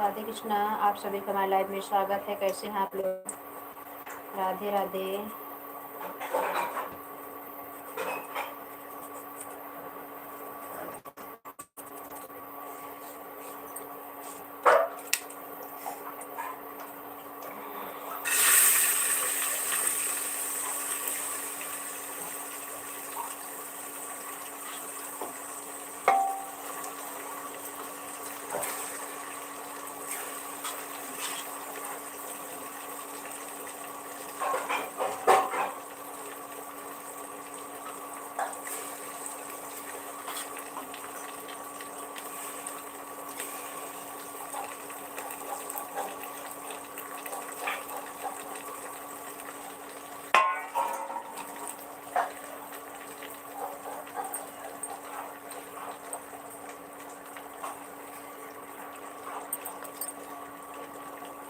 राधे कृष्णा, आप सभी का हमारे लाइव में स्वागत है। कैसे हैं आप लोग? राधे राधे।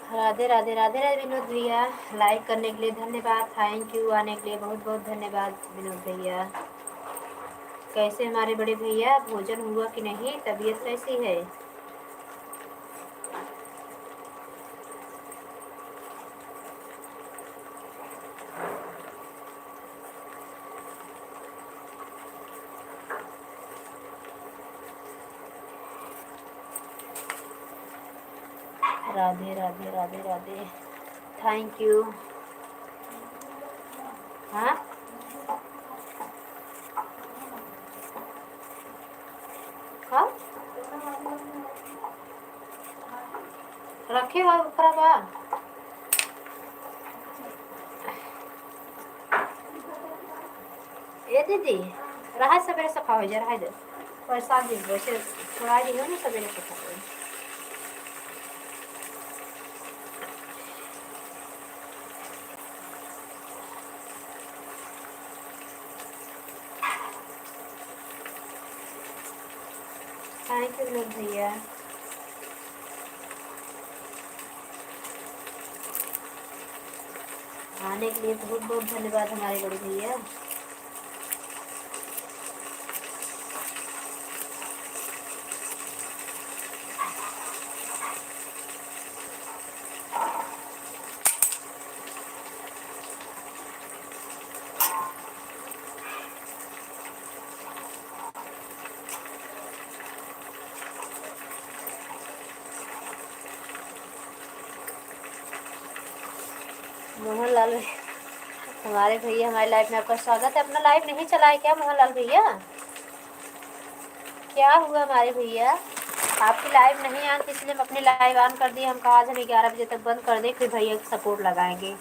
राधे राधे राधे राधे विनोद भैया, लाइक करने के लिए धन्यवाद। थैंक यू, आने के लिए बहुत बहुत धन्यवाद विनोद भैया। कैसे हमारे बड़े भैया, भोजन हुआ कि नहीं? तबीयत कैसी है? Radhe Radhe Radhe Radhe, thank you. हाँ, कब रखे हुआ ऊपर का? ए दीदी, रहा सवेरे सफा हो जाए, रहा दे पैसा दिन वैसे थोड़ा दी हो ना, सवेरे सफा हो। थैंक यू विनोद भैया। आने के लिए बहुत बहुत धन्यवाद हमारे बड़े भैया। मोहनलाल हमारे भैया, हमारे लाइव में आपका स्वागत है। अपना लाइव नहीं चला है क्या मोहनलाल भैया? क्या हुआ हमारे भैया, आपकी लाइव नहीं आन, इसलिए हम अपनी लाइव ऑन कर दिए। हम कहा आज हम 11 बजे तक बंद कर दें, फिर भैया की सपोर्ट लगाएंगे।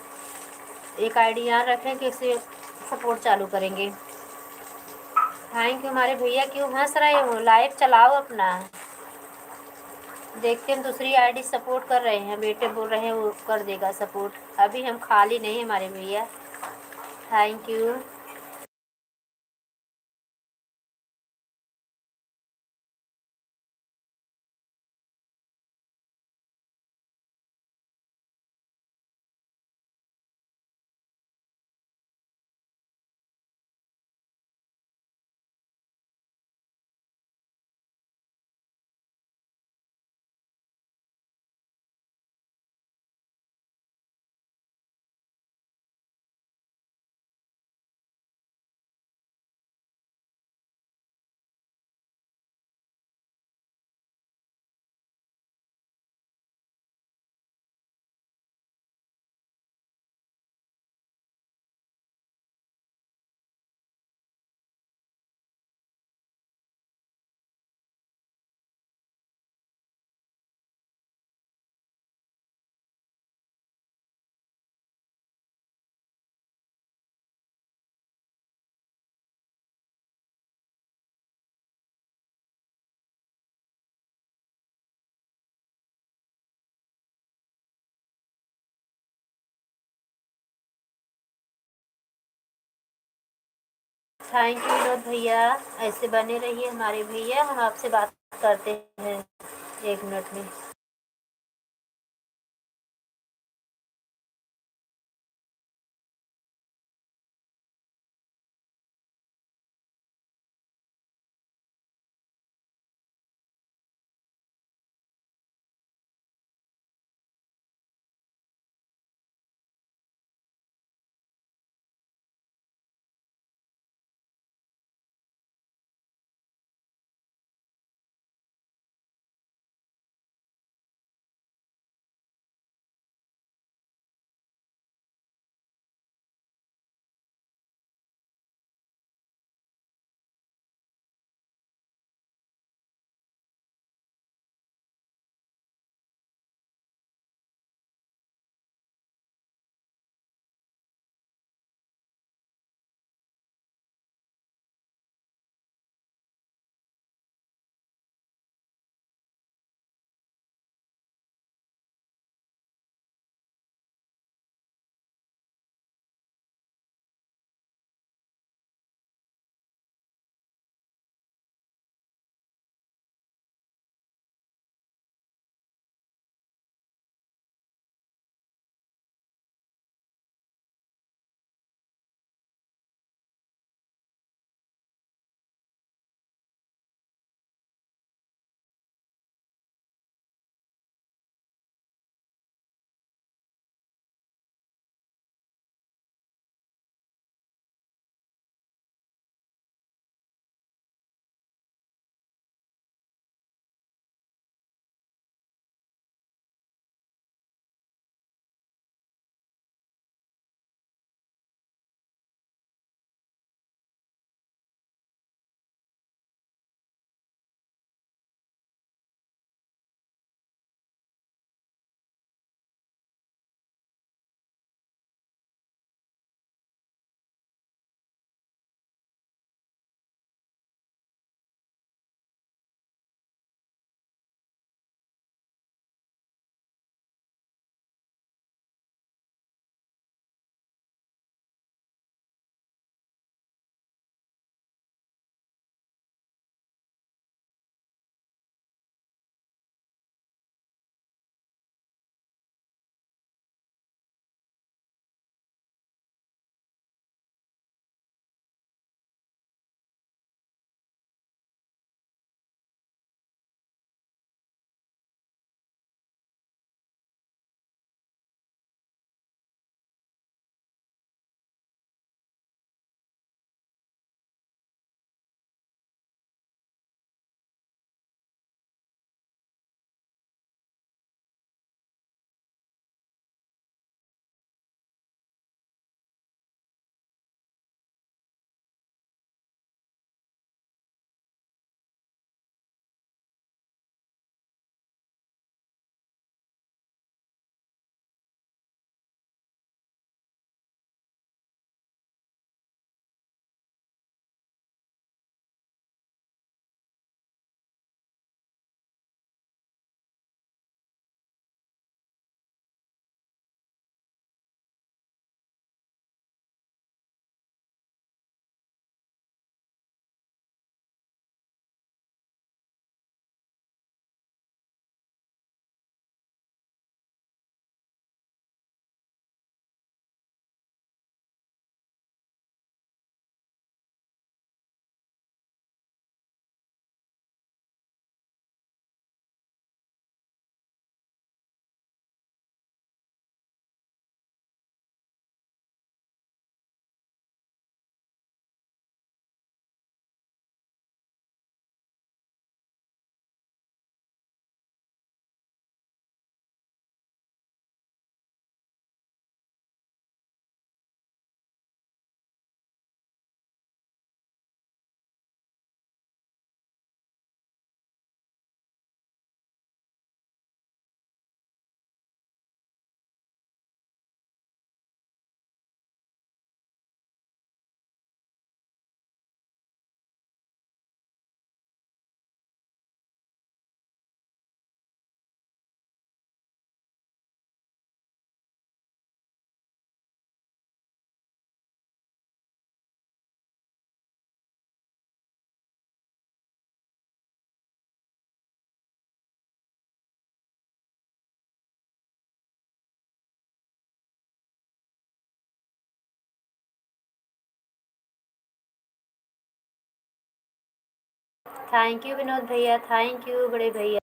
एक आईडी ऑन रखें कि इससे सपोर्ट चालू करेंगे। थैंक यू हमारे भैया। क्यों हंस रहे हो? लाइव चलाओ अपना। देखते हम दूसरी आईडी सपोर्ट कर रहे हैं, बेटे बोल रहे हैं वो कर देगा सपोर्ट। अभी हम खाली नहीं हमारे भैया। Thank you. Thank you Vinod भैया, ऐसे बने रहिए हमारे भैया। हम आपसे बात करते हैं 1 मिनट में। थैंक यू विनोद भैया, थैंक यू बड़े भैया।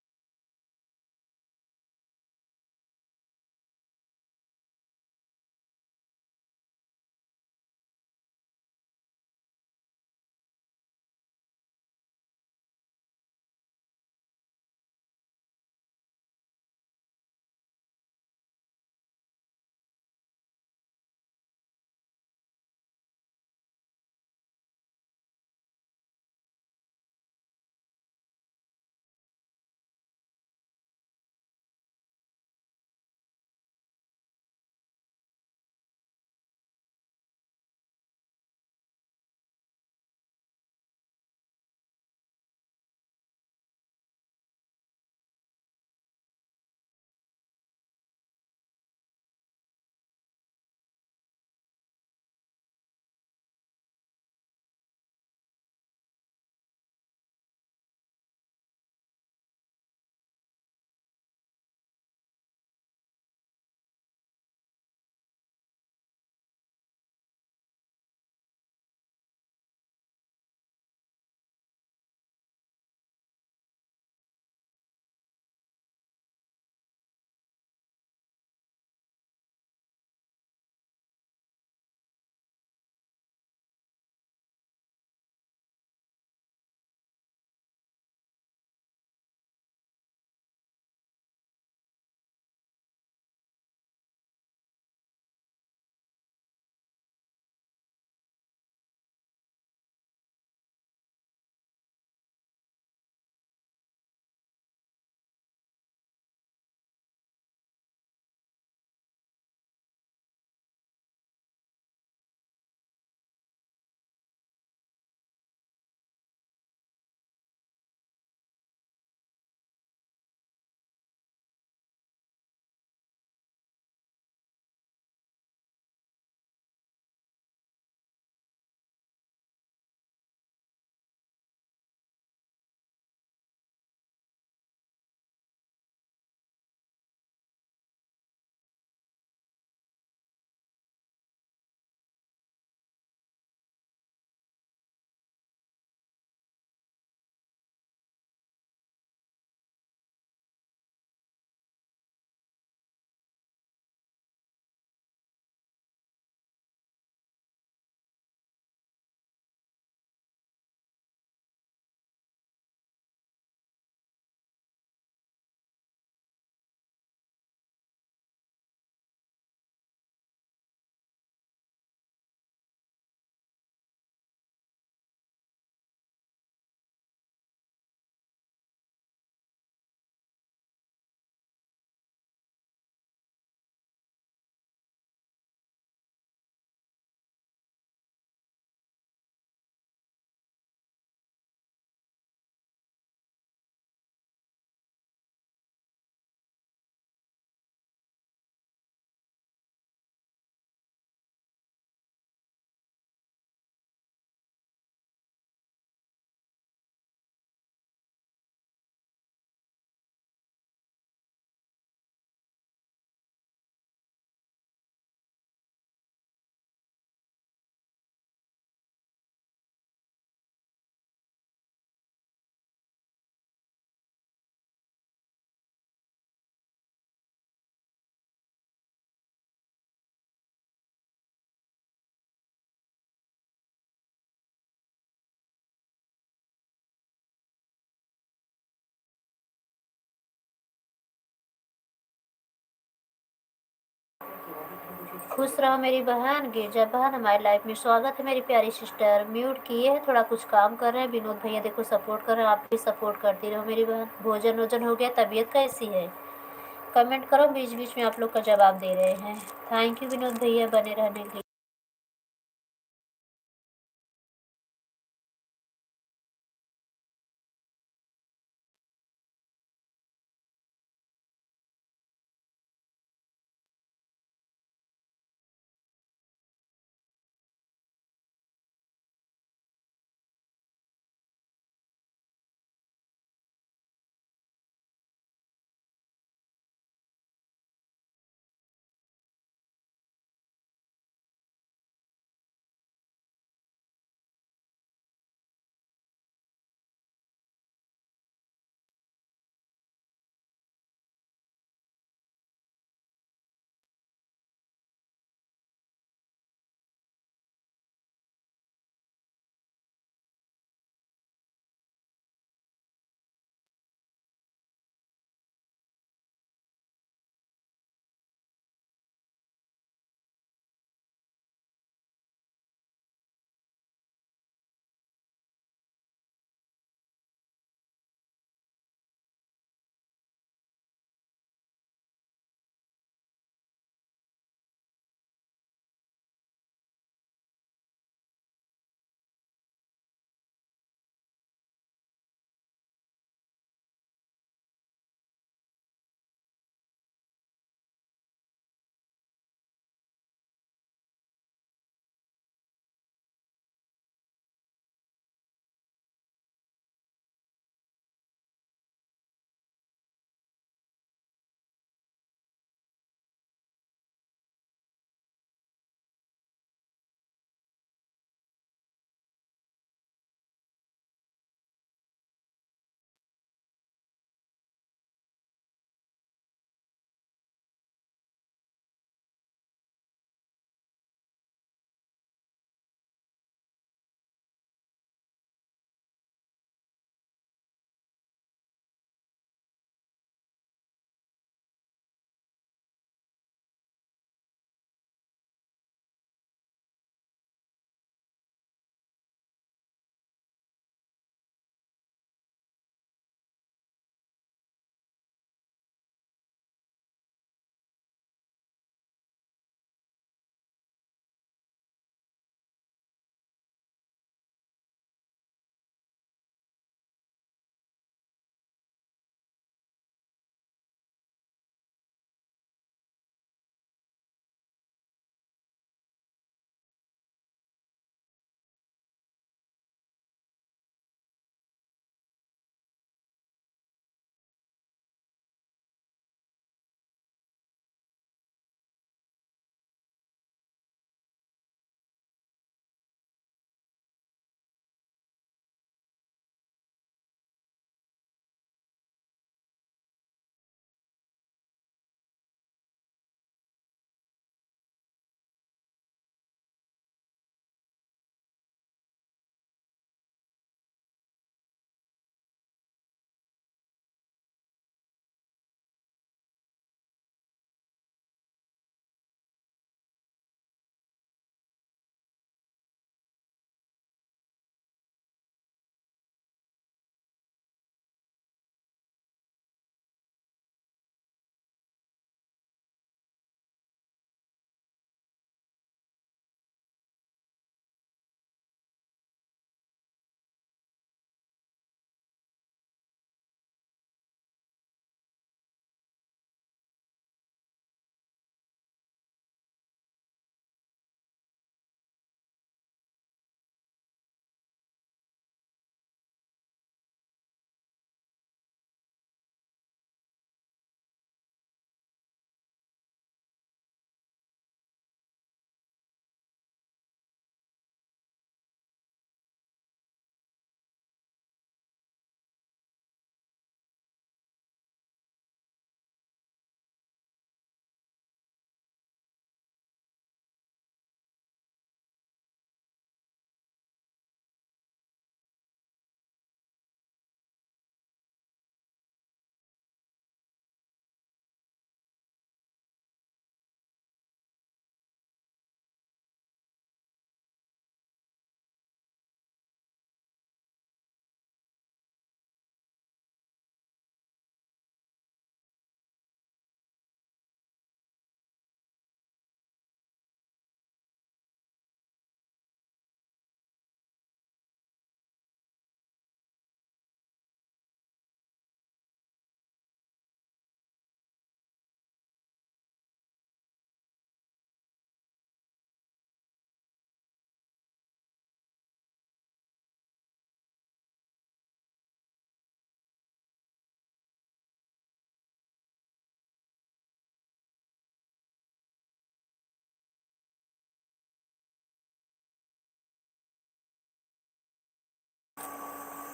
खुश रहो मेरी बहन, गिरजा बहन हमारी लाइफ में स्वागत है मेरी प्यारी सिस्टर। म्यूट किए है, थोड़ा कुछ काम कर रहे हैं। विनोद भैया देखो सपोर्ट कर रहे हैं, आप भी सपोर्ट करती रहो मेरी बहन। भोजन वोजन हो गया, तबीयत कैसी है? कमेंट करो, बीच बीच में आप लोग का जवाब दे रहे हैं। थैंक यू विनोद भैया बने रहने के लिए।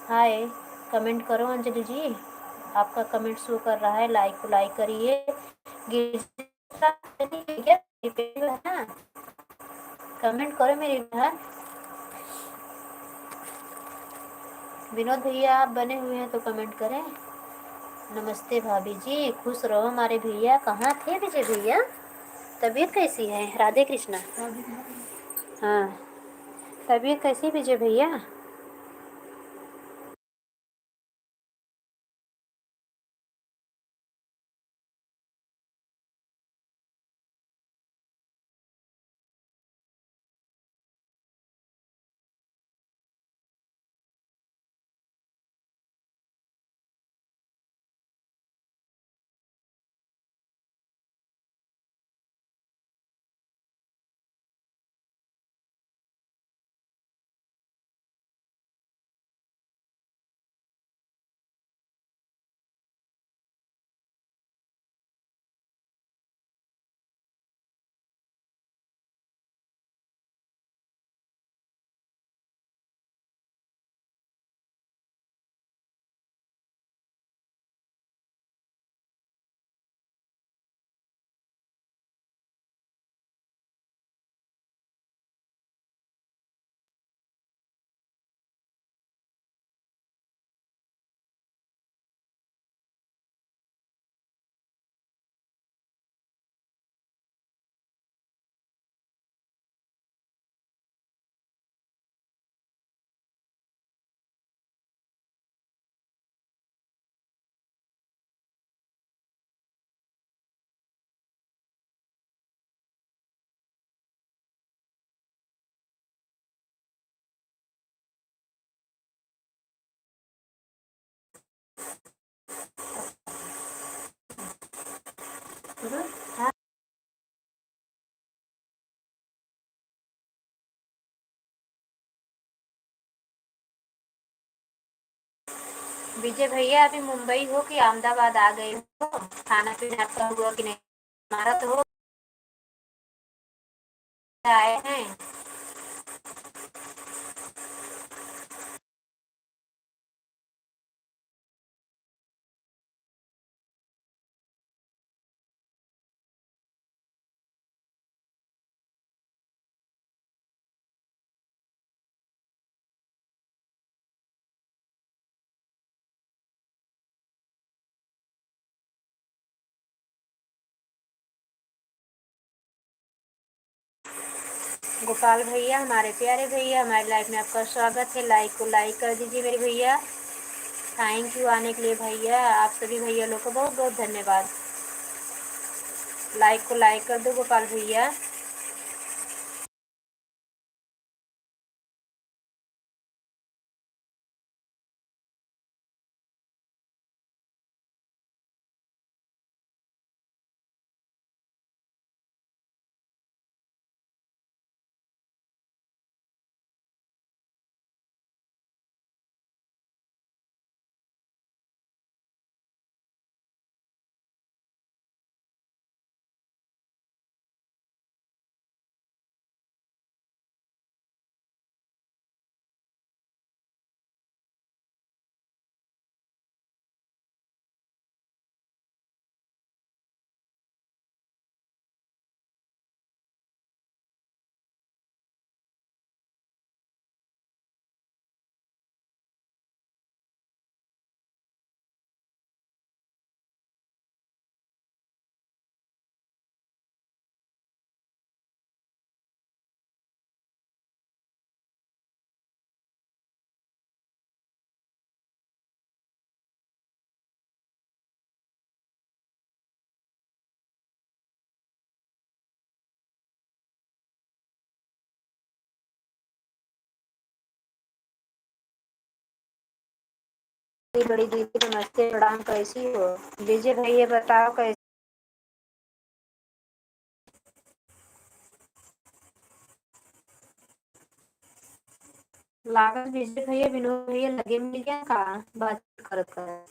हाय, कमेंट करो अंजलि जी। आपका कमेंट शो कर रहा है, लाइक को लाइक करिए। गिरिजा क्या है ना, कमेंट करो मेरी बहन। विनोद भैया आप बने हुए हैं तो कमेंट करें। नमस्ते भाभी जी, खुश रहो हमारे भैया। कहाँ थे विजय भैया? तबीयत कैसी है? राधे कृष्णा। हाँ, तबीयत कैसी विजय भैया? हाँ, विजय भैया अभी मुंबई हो कि अहमदाबाद आ गए हो? खाना पीना आपका हुआ कि नहीं? हमारा तो हो, आए हैं। गोपाल भैया हमारे प्यारे भैया, हमारी लाइफ में आपका स्वागत है। लाइक को लाइक कर दीजिए मेरे भैया। थैंक यू आने के लिए भैया। आप सभी भैया लोग को बहुत बहुत धन्यवाद। लाइक को लाइक कर दो गोपाल भैया। बड़ी दीदी नमस्ते प्रणाम, कैसी हो? विजय भैया बताओ कैसे? लागत विजय भैया विनोद भैया लगे मिल गया का बात करत कर।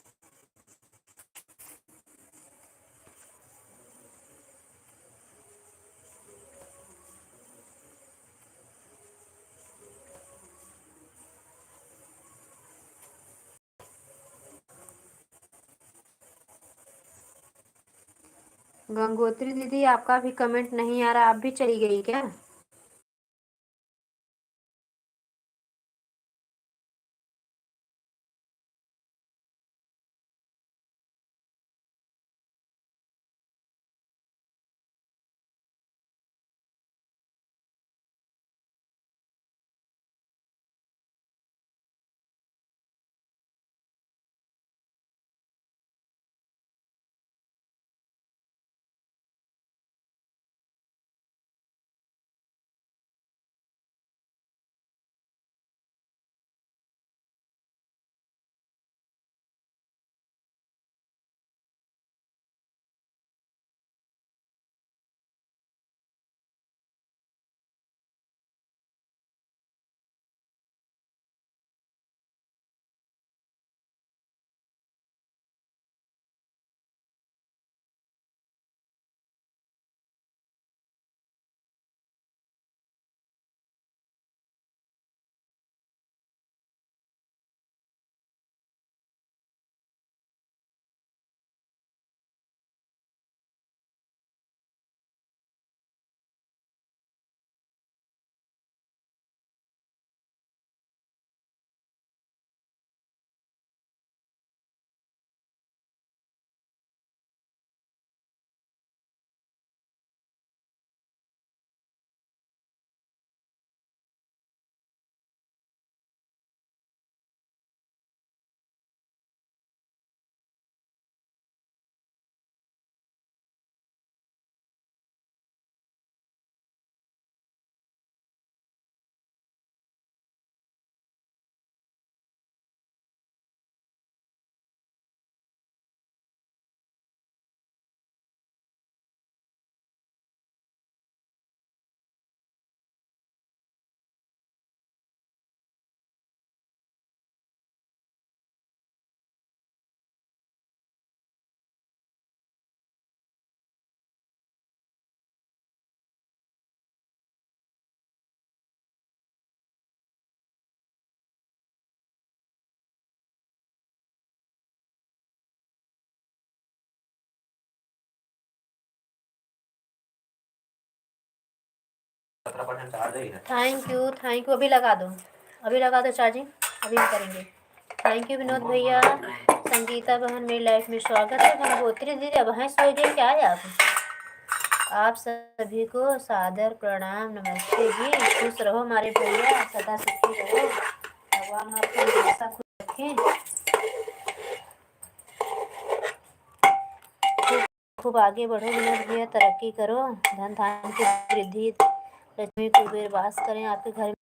गंगोत्री दीदी आपका भी कमेंट नहीं आ रहा, आप भी चली गई क्या? थैंक यू, अभी लगा दो चार्जिंग, अभी हम करेंगे। थैंक यू विनोद भैया। संगीता बहन मेरी लाइफ में स्वागत है। गंगोत्री दीदी अब हैं सो गए क्या है आप सभी को सादर प्रणाम, नमस्ते जी। खुश रहो हमारे भैया, सदा सुखी रहो, भगवान आपको हमेशा खुश रखें। खूब आगे बढ़ो विनोद भैया, तरक्की करो, धन धान की वृद्धि, लक्ष्मी कुबेर वास करें आपके घर में।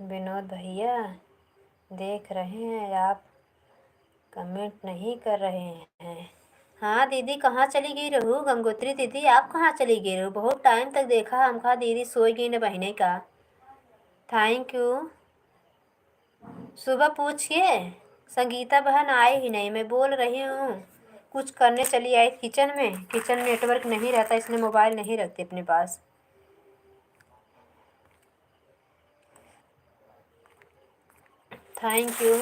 विनोद भैया देख रहे हैं आप कमेंट नहीं कर रहे हैं। हाँ दीदी, कहाँ चली गई रहू? गंगोत्री दीदी आप कहाँ चली गई रहू? बहुत टाइम तक देखा हमका दीदी सोई गई न बहने का। Thank you. सुबह पूछिए, संगीता बहन आई ही नहीं, मैं बोल रही हूँ कुछ करने चली आई किचन में, किचन नेटवर्क नहीं रहता इसलिए मोबाइल नहीं रखती अपने पास। Thank you.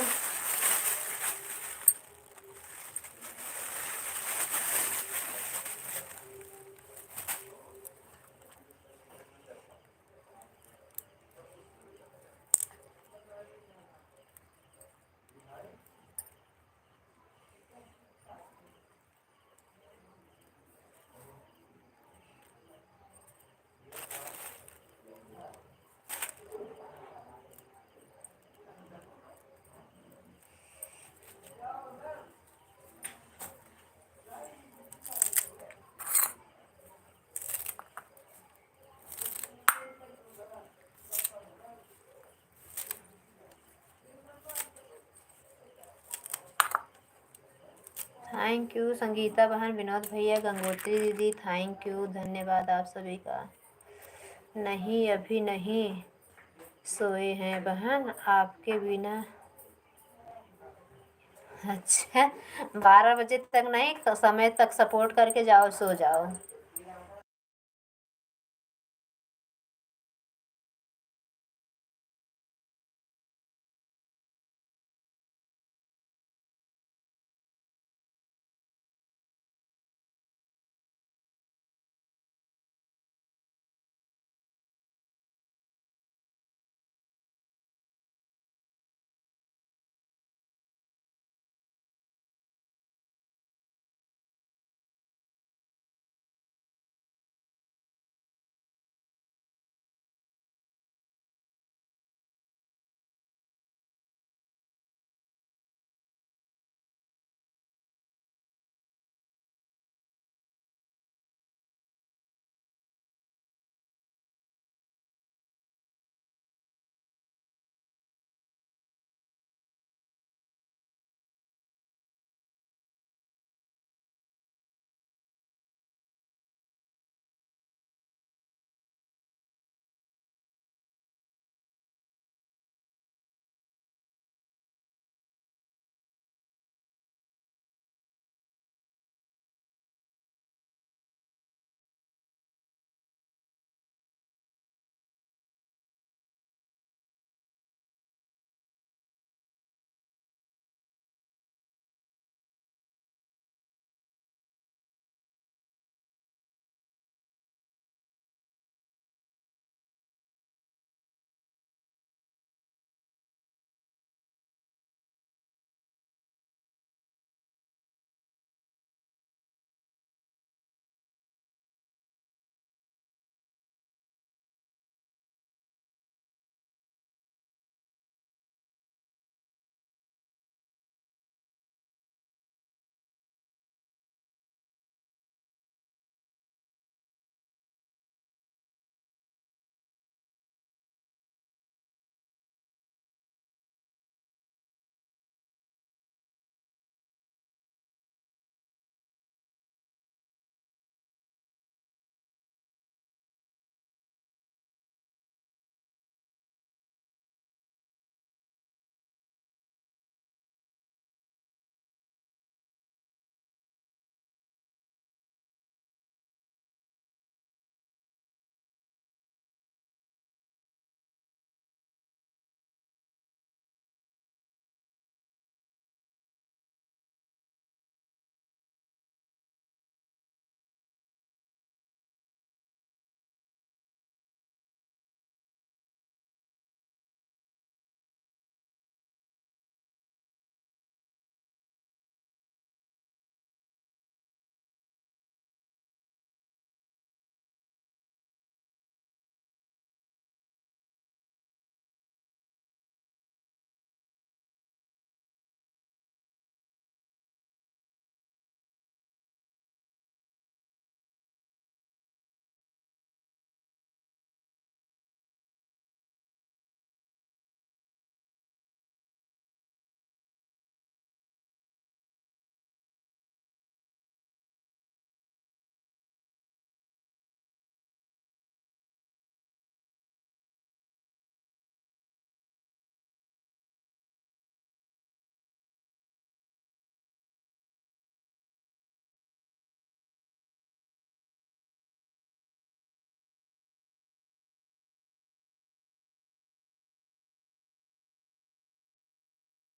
Thank you Sangeeta बहन, विनोद भैया, गंगोत्री दीदी, थैंक यू, धन्यवाद आप सभी का। नहीं अभी नहीं सोए हैं बहन, आपके बिना। अच्छा, 12 बजे तक नहीं, समय तक सपोर्ट करके जाओ, सो जाओ।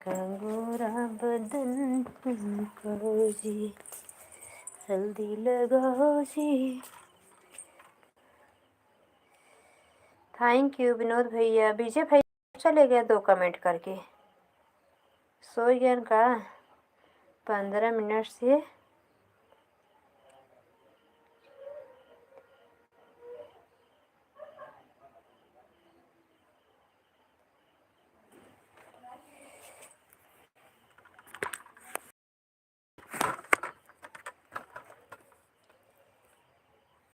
गोरा बदन कहो जी, हल्दी लगाओ जी। थैंक यू विनोद भैया। विजय भैया चले गए 2 कमेंट करके, सो गए का 15 मिनट से।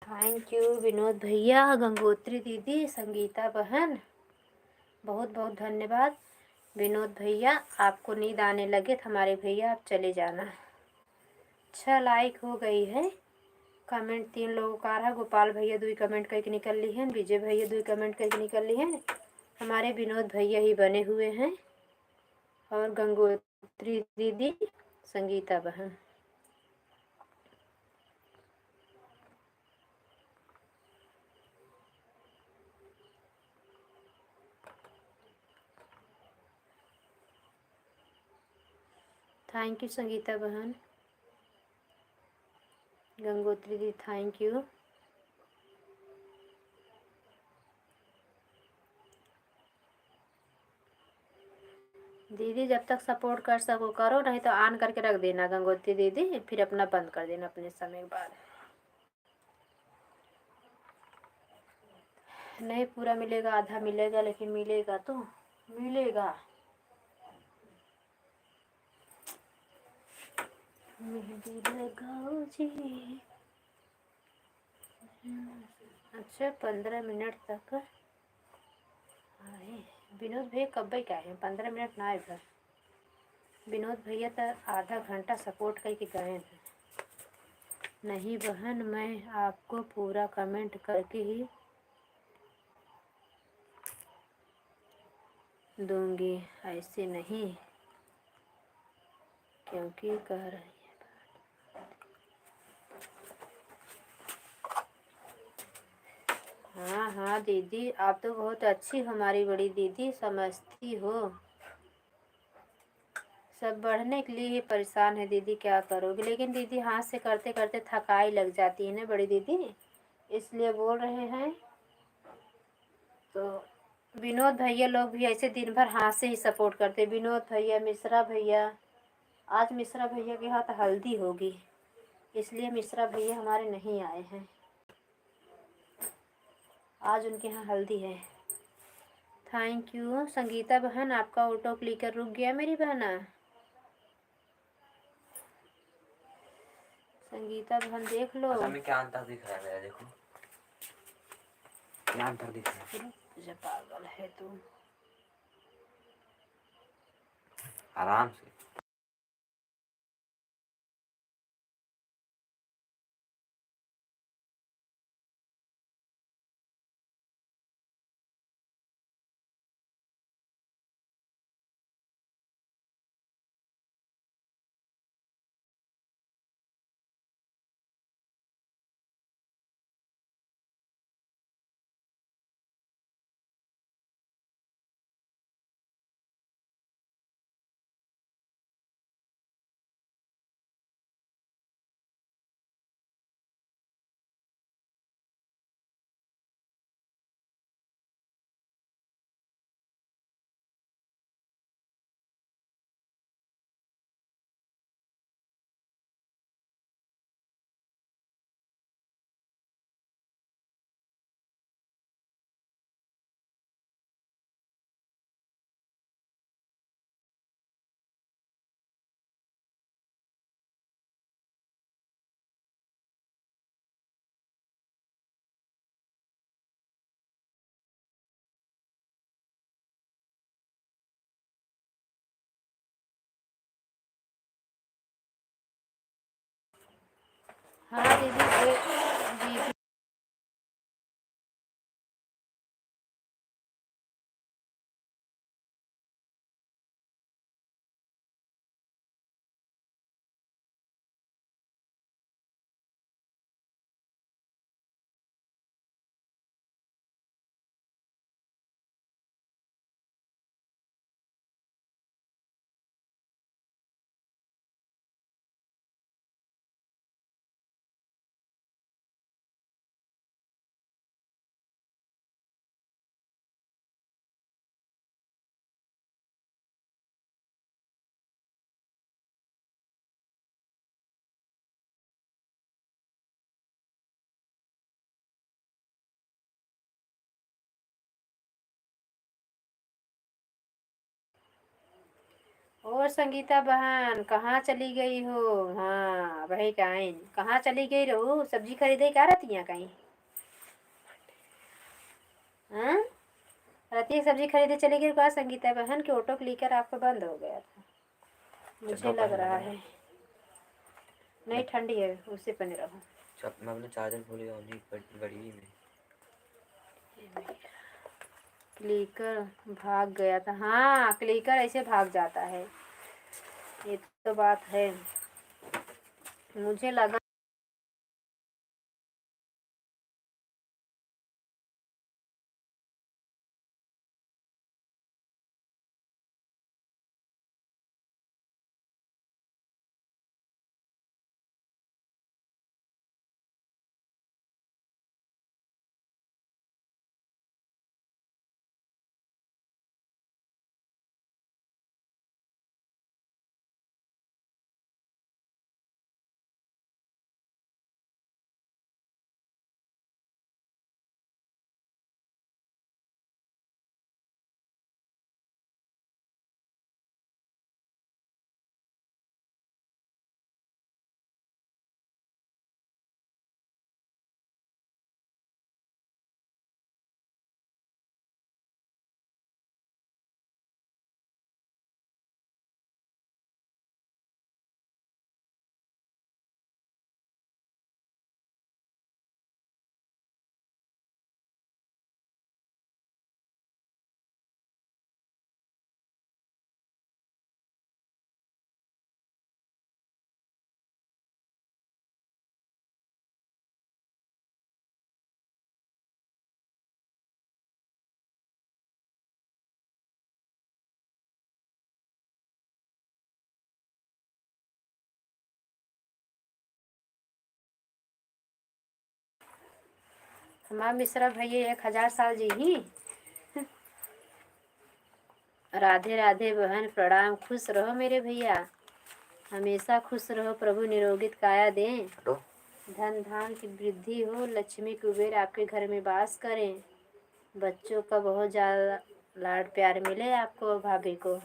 थैंक यू विनोद भैया, गंगोत्री दीदी, संगीता बहन, बहुत बहुत धन्यवाद। विनोद भैया आपको नींद आने लगे तो हमारे भैया आप चले जाना। 6 लाइक हो गई है। कमेंट 3 लोगों का आ रहा है। गोपाल भैया 2 कमेंट करके निकल ली हैं, विजय भैया 2 कमेंट करके निकल ली हैं, हमारे विनोद भैया ही बने हुए हैं, और गंगोत्री दीदी, संगीता बहन। थैंक यू संगीता बहन, गंगोत्री दीदी थैंक यू। दीदी जब तक सपोर्ट कर सको करो, नहीं तो ऑन करके रख देना गंगोत्री दीदी, फिर अपना बंद कर देना अपने समय के बाद। नहीं पूरा मिलेगा, आधा मिलेगा, लेकिन मिलेगा तो मिलेगा। मेहंदी लगाओ जी। अच्छा 15 मिनट तक आए। विनोद भैया कब का है? 15 मिनट ना आए घर। विनोद भैया तो आधा घंटा सपोर्ट करके गए हैं। नहीं बहन, मैं आपको पूरा कमेंट करके ही दूंगी, ऐसे नहीं क्योंकि कह रही है। हाँ हाँ दीदी, आप तो बहुत अच्छी हमारी बड़ी दीदी, समझती हो। सब बढ़ने के लिए ही परेशान है दीदी, क्या करोगे। लेकिन दीदी हाथ से करते करते थकाई लग जाती है ना बड़ी दीदी, इसलिए बोल रहे हैं। तो विनोद भैया लोग भी ऐसे दिन भर हाथ से ही सपोर्ट करते। विनोद भैया, मिश्रा भैया, आज मिश्रा भैया के हाथ हल्दी होगी, इसलिए मिश्रा भैया हमारे नहीं आए हैं, आज उनके यहाँ हल्दी है। थैंक यू संगीता बहन, आपका ऑटो क्लिकर रुक गया मेरी बहना। संगीता बहन देख लो। में क्या अंतर दिख रहा है मेरा, देखो क्या अंतर दिख रहा है। मुझे पागल है तू। आराम से। हाँ दीदी दीदी और संगीता बहन कहाँ चली गई हो? हाँ भाई काइन कहाँ चली गई रहो? सब्जी खरीदे क्या रहती हैं कहीं? हाँ रहती है सब्जी खरीदे चली गई कहा संगीता बहन की ऑटो क्लिकर आपका बंद हो गया था मुझे चड्डा लग पहन रहा लेना। है। नहीं ठंडी है उसी बने रहो। मैं अपना चार्जर भूल गया उन्हीं गड़ी में। क्लिकर भाग गया था। हाँ क्लिकर ऐसे भाग जाता है ये तो बात है। मुझे लगा हमारा मिश्रा भैया 1000 साल जी ही। राधे राधे बहन प्रणाम। खुश रहो मेरे भैया हमेशा खुश रहो प्रभु निरोगित काया दें। हटो। धन धान की वृद्धि हो लक्ष्मी कुबेर आपके घर में वास करें। बच्चों का बहुत ज़्यादा लाड प्यार मिले आपको भाभी को।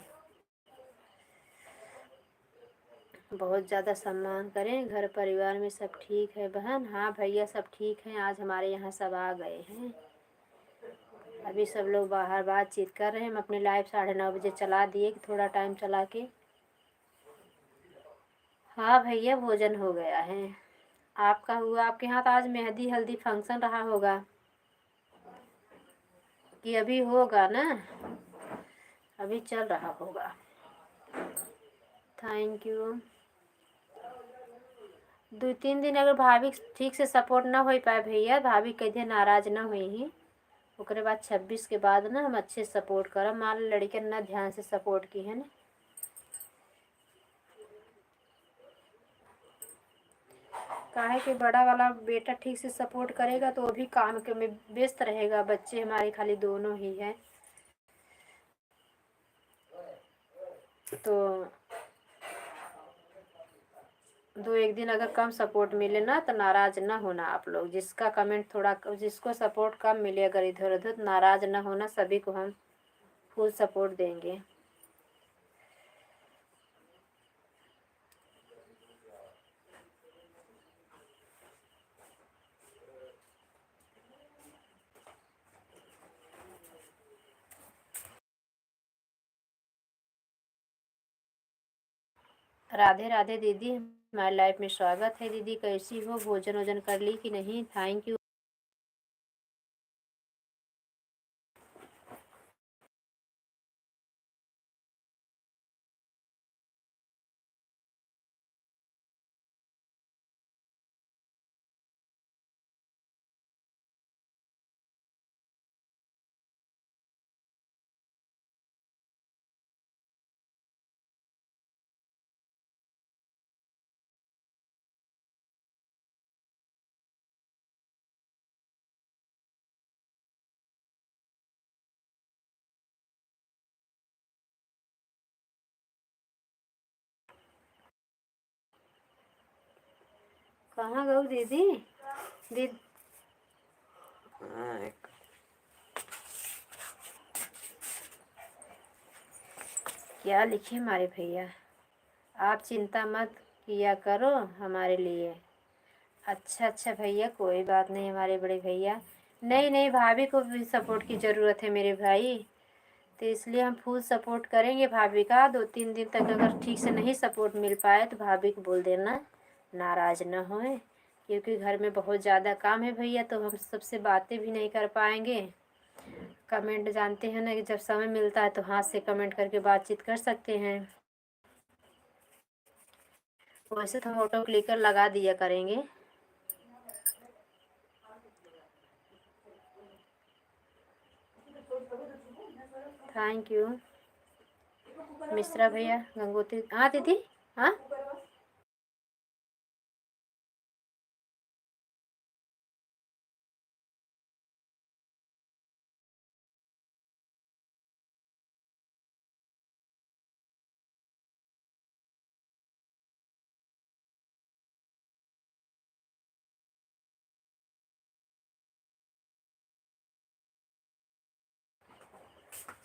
बहुत ज़्यादा सम्मान करें। घर परिवार में सब ठीक है बहन? हाँ भैया सब ठीक हैं। आज हमारे यहाँ सब आ गए हैं। अभी सब लोग बाहर बातचीत कर रहे हैं। हम अपनी लाइव 9:30 बजे चला दिए कि थोड़ा टाइम चला के। हाँ भैया भोजन हो गया है। आपका हुआ? आपके यहाँ तो आज मेहंदी हल्दी फंक्शन रहा होगा कि अभी होगा ना? अभी चल रहा होगा। Thank you. 2-3 दिन अगर भाभी ठीक से सपोर्ट ना हो पाए भैया भाभी कहीं नाराज ना हुई ही। ओकरे बाद 26 के बाद ना हम अच्छे सपोर्ट करब। मान लो लड़कियन ना ध्यान से सपोर्ट की है ना। काहे कि बड़ा वाला बेटा ठीक से सपोर्ट करेगा तो वो भी काम के में व्यस्त रहेगा। बच्चे हमारे खाली दोनों ही हैं तो 2-1 दिन अगर कम सपोर्ट मिले ना तो नाराज ना होना आप लोग। जिसका कमेंट थोड़ा जिसको सपोर्ट कम मिले अगर इधर उधर नाराज ना होना। सभी को हम फुल सपोर्ट देंगे। राधे राधे दीदी हमारे लाइफ में स्वागत है। दीदी कैसी हो? भोजन वोजन कर ली कि नहीं? Thank you. कहाँ गऊ दीदी? दीदी हाँ एक क्या लिखे हमारे भैया, आप चिंता मत किया करो हमारे लिए। अच्छा अच्छा भैया, कोई बात नहीं हमारे बड़े भैया। नहीं नहीं, भाभी को भी सपोर्ट की ज़रूरत है मेरे भाई, तो इसलिए हम फुल सपोर्ट करेंगे भाभी का। 2-3 दिन तक अगर ठीक से नहीं सपोर्ट मिल पाए तो भाभी को बोल देना, नाराज़ न होए, क्योंकि घर में बहुत ज़्यादा काम है भैया, तो हम सबसे बातें भी नहीं कर पाएंगे। कमेंट जानते हैं ना कि जब समय मिलता है तो हाथ से कमेंट करके बातचीत कर सकते हैं। वैसे तो हम ऑटो क्लिकर लगा दिया करेंगे। थैंक यू मिश्रा भैया, गंगोत्री। हाँ दीदी, हाँ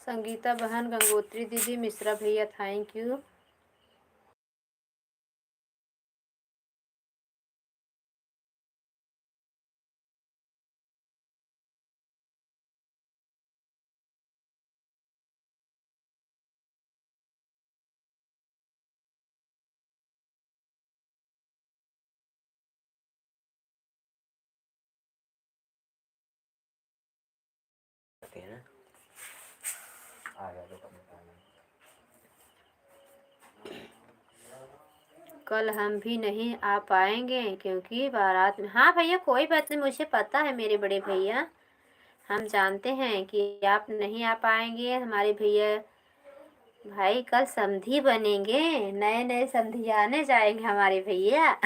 संगीता बहन, गंगोत्री दीदी, मिश्रा भैया, थैंक यू। है ना, आ गया तो कमेंट आ गया। कल हम भी नहीं आ पाएंगे क्योंकि बारात में। हाँ भैया, कोई बात नहीं, मुझे पता है मेरे बड़े भैया, हम जानते हैं कि आप नहीं आ पाएंगे हमारे भैया। भाई कल समधी बनेंगे, नए नए समधियाने जाएंगे हमारे भैया।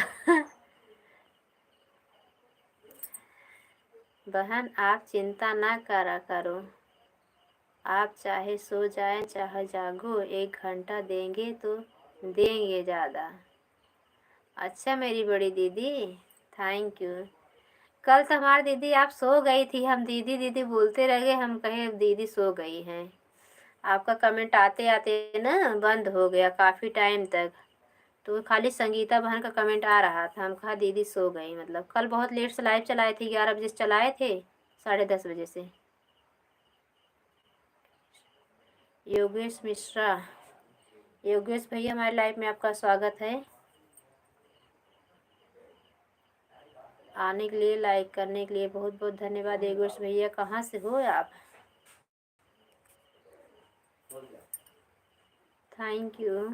बहन आप चिंता ना करा करो, आप चाहे सो जाएं चाहे जागो, 1 घंटा देंगे तो देंगे ज़्यादा। अच्छा मेरी बड़ी दीदी, थैंक यू। कल तो हमारी दीदी आप सो गई थी, हम दीदी दीदी बोलते रह गए, हम कहे दीदी सो गई हैं। आपका कमेंट आते आते ना बंद हो गया काफ़ी टाइम तक, तो खाली संगीता बहन का कमेंट आ रहा था। हम कहा दीदी सो गई, मतलब कल बहुत लेट से लाइव चलाए थे, 11 बजे से चलाए थे, 10:30 बजे से। योगेश मिश्रा, योगेश भैया हमारे लाइव में आपका स्वागत है। आने के लिए, लाइक करने के लिए बहुत बहुत धन्यवाद योगेश भैया। कहाँ से हो आप? Thank you.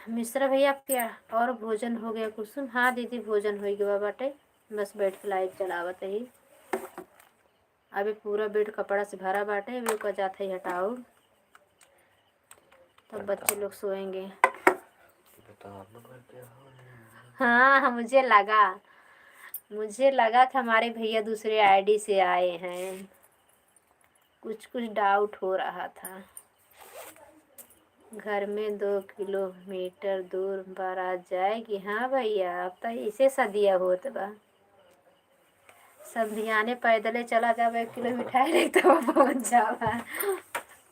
मिश्रा भैया क्या और भोजन हो गया कुसुम? हाँ दीदी, भोजन हो गया बाटे, बस बैठ के लाइव चलावत ही। अभी पूरा बेड कपड़ा से भरा बाटे, अभी का जाता ही हटाओ, तब बच्चे लोग सोएंगे। हाँ मुझे लगा कि हमारे भैया दूसरे आईडी से आए हैं, कुछ कुछ डाउट हो रहा था। घर में 2 किलोमीटर दूर बारात जाएगी। हाँ भैया, अब तो इसे सदिया होत बा, समधियाने पैदले चला जावा, 1 किलो मिठाई ले तो पहुँच जावा।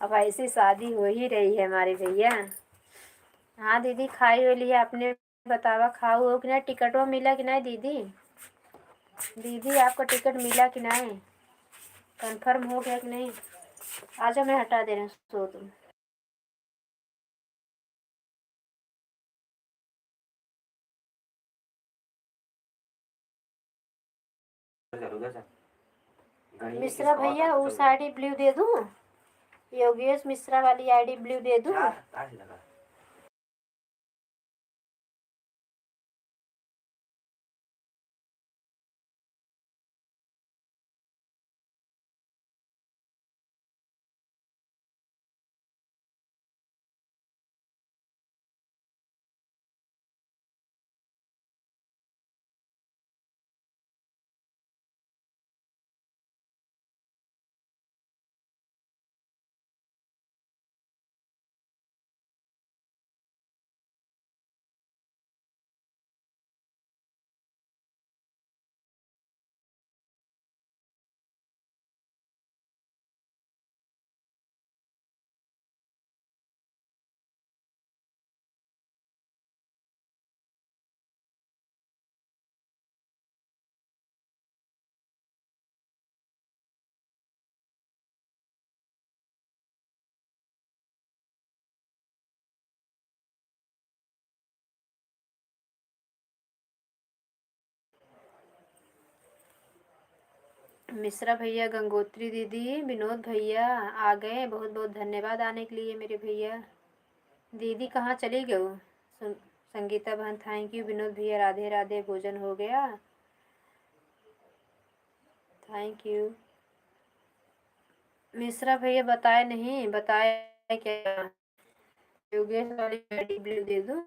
अब ऐसी शादी हो ही रही है हमारे भैया। हाँ दीदी, खाई हो लिया आपने, बतावा खाओ हो कि नहीं? टिकटवा मिला कि नहीं दीदी? दीदी आपको टिकट मिला कि नहीं, कंफर्म हो गया कि नहीं? आजा, मैं हटा दे रहा हूँ, सो तुम। मिश्रा भैया उस आईडी ब्लू दे दूँ, योगेश मिश्रा वाली आईडी ब्लू दे दूँ? मिश्रा भैया, गंगोत्री दीदी, विनोद भैया आ गए। बहुत बहुत धन्यवाद आने के लिए मेरे भैया। दीदी कहाँ चली गई? संगीता बहन थैंक यू। विनोद भैया राधे राधे, भोजन हो गया? Thank you. मिश्रा भैया बताए नहीं, बताए क्या? योगेश वाली आईडी ब्लू दे दो।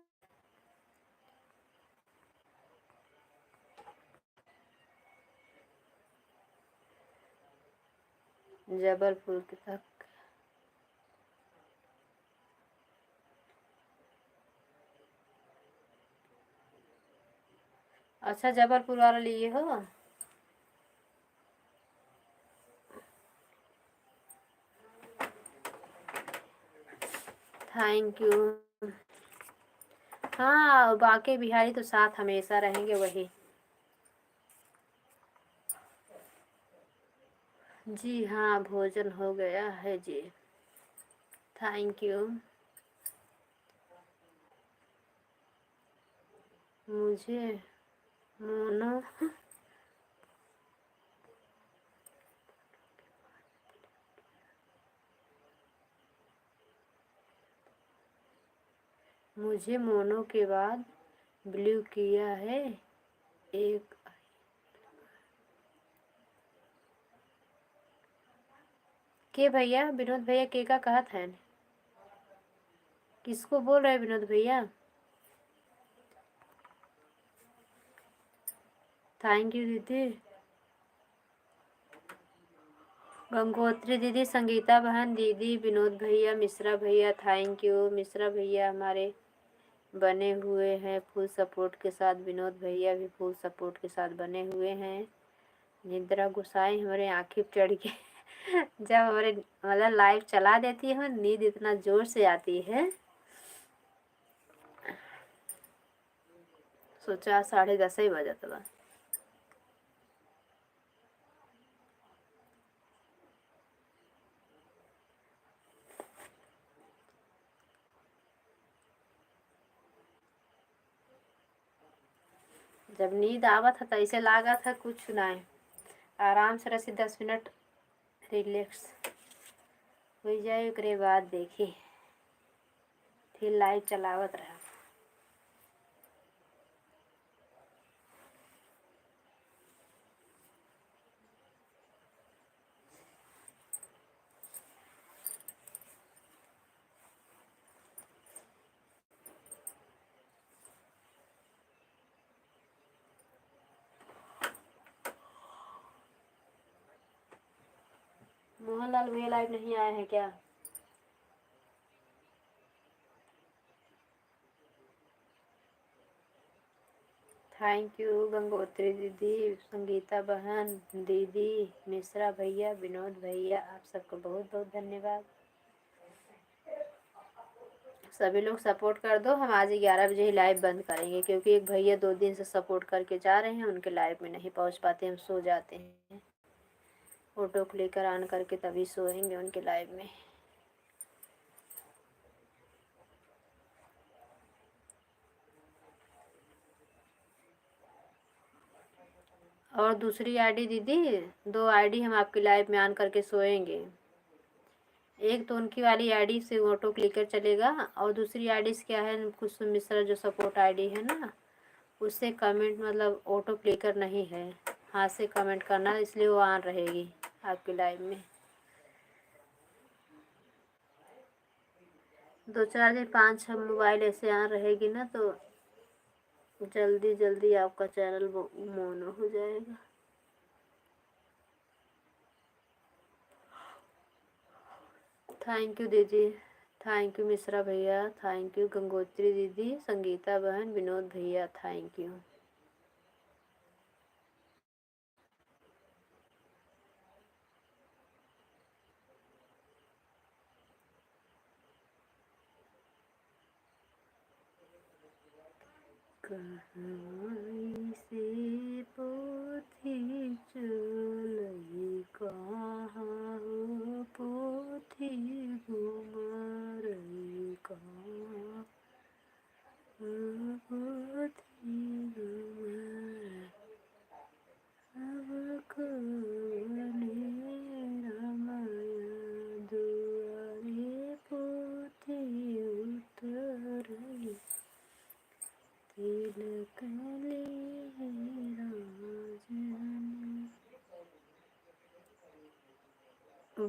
जबलपुर तक। अच्छा, जबलपुर वाला लिए हो? Thank you. हाँ, बाके बिहारी तो साथ हमेशा रहेंगे वही। जी हाँ, भोजन हो गया है जी। Thank you. मुझे मोनो मुझे मोनो के बाद ब्लू किया है एक। के भैया? विनोद भैया के का कहा था? किसको बोल रहे विनोद भैया? थैंक यू दीदी। गंगोत्री दीदी, संगीता बहन दीदी, विनोद भैया, मिश्रा भैया थैंक यू। मिश्रा भैया हमारे बने हुए हैं फुल सपोर्ट के साथ। विनोद भैया भी फुल सपोर्ट के साथ बने हुए हैं। निद्रा गुसाई हमारे आँखें चढ़ के जब हमारे मतलब लाइव चला देती है, नींद इतना जोर से आती है। सोचा 10:30 ही बजत बा। जब नींद आवत था तो ऐसे लागा था कुछ नहीं, आराम से रसी 10 मिनट रिलैक्स हो जाए, उसके बाद देखी फिर लाइव चलावत रहा। मोहनलाल भैया लाइव नहीं आए हैं क्या? थैंक यू गंगोत्री दीदी, संगीता बहन दीदी, मिश्रा भैया, विनोद भैया, आप सबको बहुत बहुत धन्यवाद। सभी लोग सपोर्ट कर दो। हम आज 11 बजे ही लाइव बंद करेंगे, क्योंकि एक भैया 2 दिन से सपोर्ट करके जा रहे हैं, उनके लाइव में नहीं पहुंच पाते, हम सो जाते हैं। फोटो को लेकर ऑन करके तभी सोएंगे उनके लाइव में। और दूसरी आईडी दीदी, 2 आईडी हम आपकी लाइव में ऑन करके सोएंगे। एक तो उनकी वाली आईडी से ऑटो क्लिकर चलेगा, और दूसरी आईडी से क्या है, कुछ मिश्रा जो सपोर्ट आईडी है ना, उससे कमेंट मतलब ऑटो क्लिकर नहीं है, हाथ से कमेंट करना, इसलिए वो ऑन रहेगी आपकी लाइव में। 2-4 दिन 5-6 मोबाइल ऐसे ऑन रहेगी ना, तो जल्दी जल्दी आपका चैनल मोनो हो जाएगा। थैंक यू दीदी, थैंक यू मिश्रा भैया, थैंक यू गंगोत्री दीदी, संगीता बहन, विनोद भैया थैंक यू। कहाँ से पोथी चलई, कहाँ हो पोथी गुमरई, कहाँ हो पोथी गुमरई, अब कौन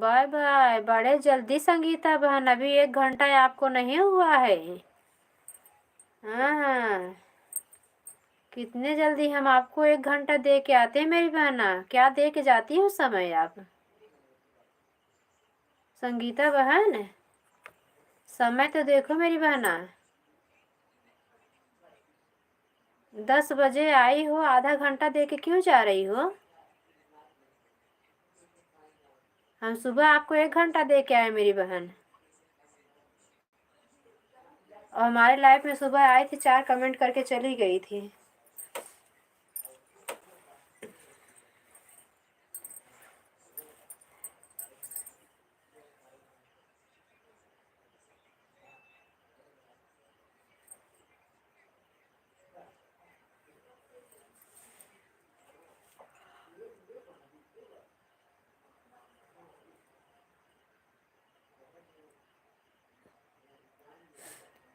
बाय बाय। बड़े जल्दी संगीता बहन, अभी 1 घंटा आपको नहीं हुआ है। हाँ, कितने जल्दी हम आपको 1 घंटा दे के आते हैं मेरी बहना। क्या दे के जाती है उस समय आप? संगीता बहन, समय तो देखो मेरी बहना। 10 बजे आई हो, आधा घंटा दे के क्यों जा रही हो? हम सुबह आपको 1 घंटा दे के आए मेरी बहन। और हमारे लाइफ में सुबह आई थी, 4 कमेंट करके चली गई थी।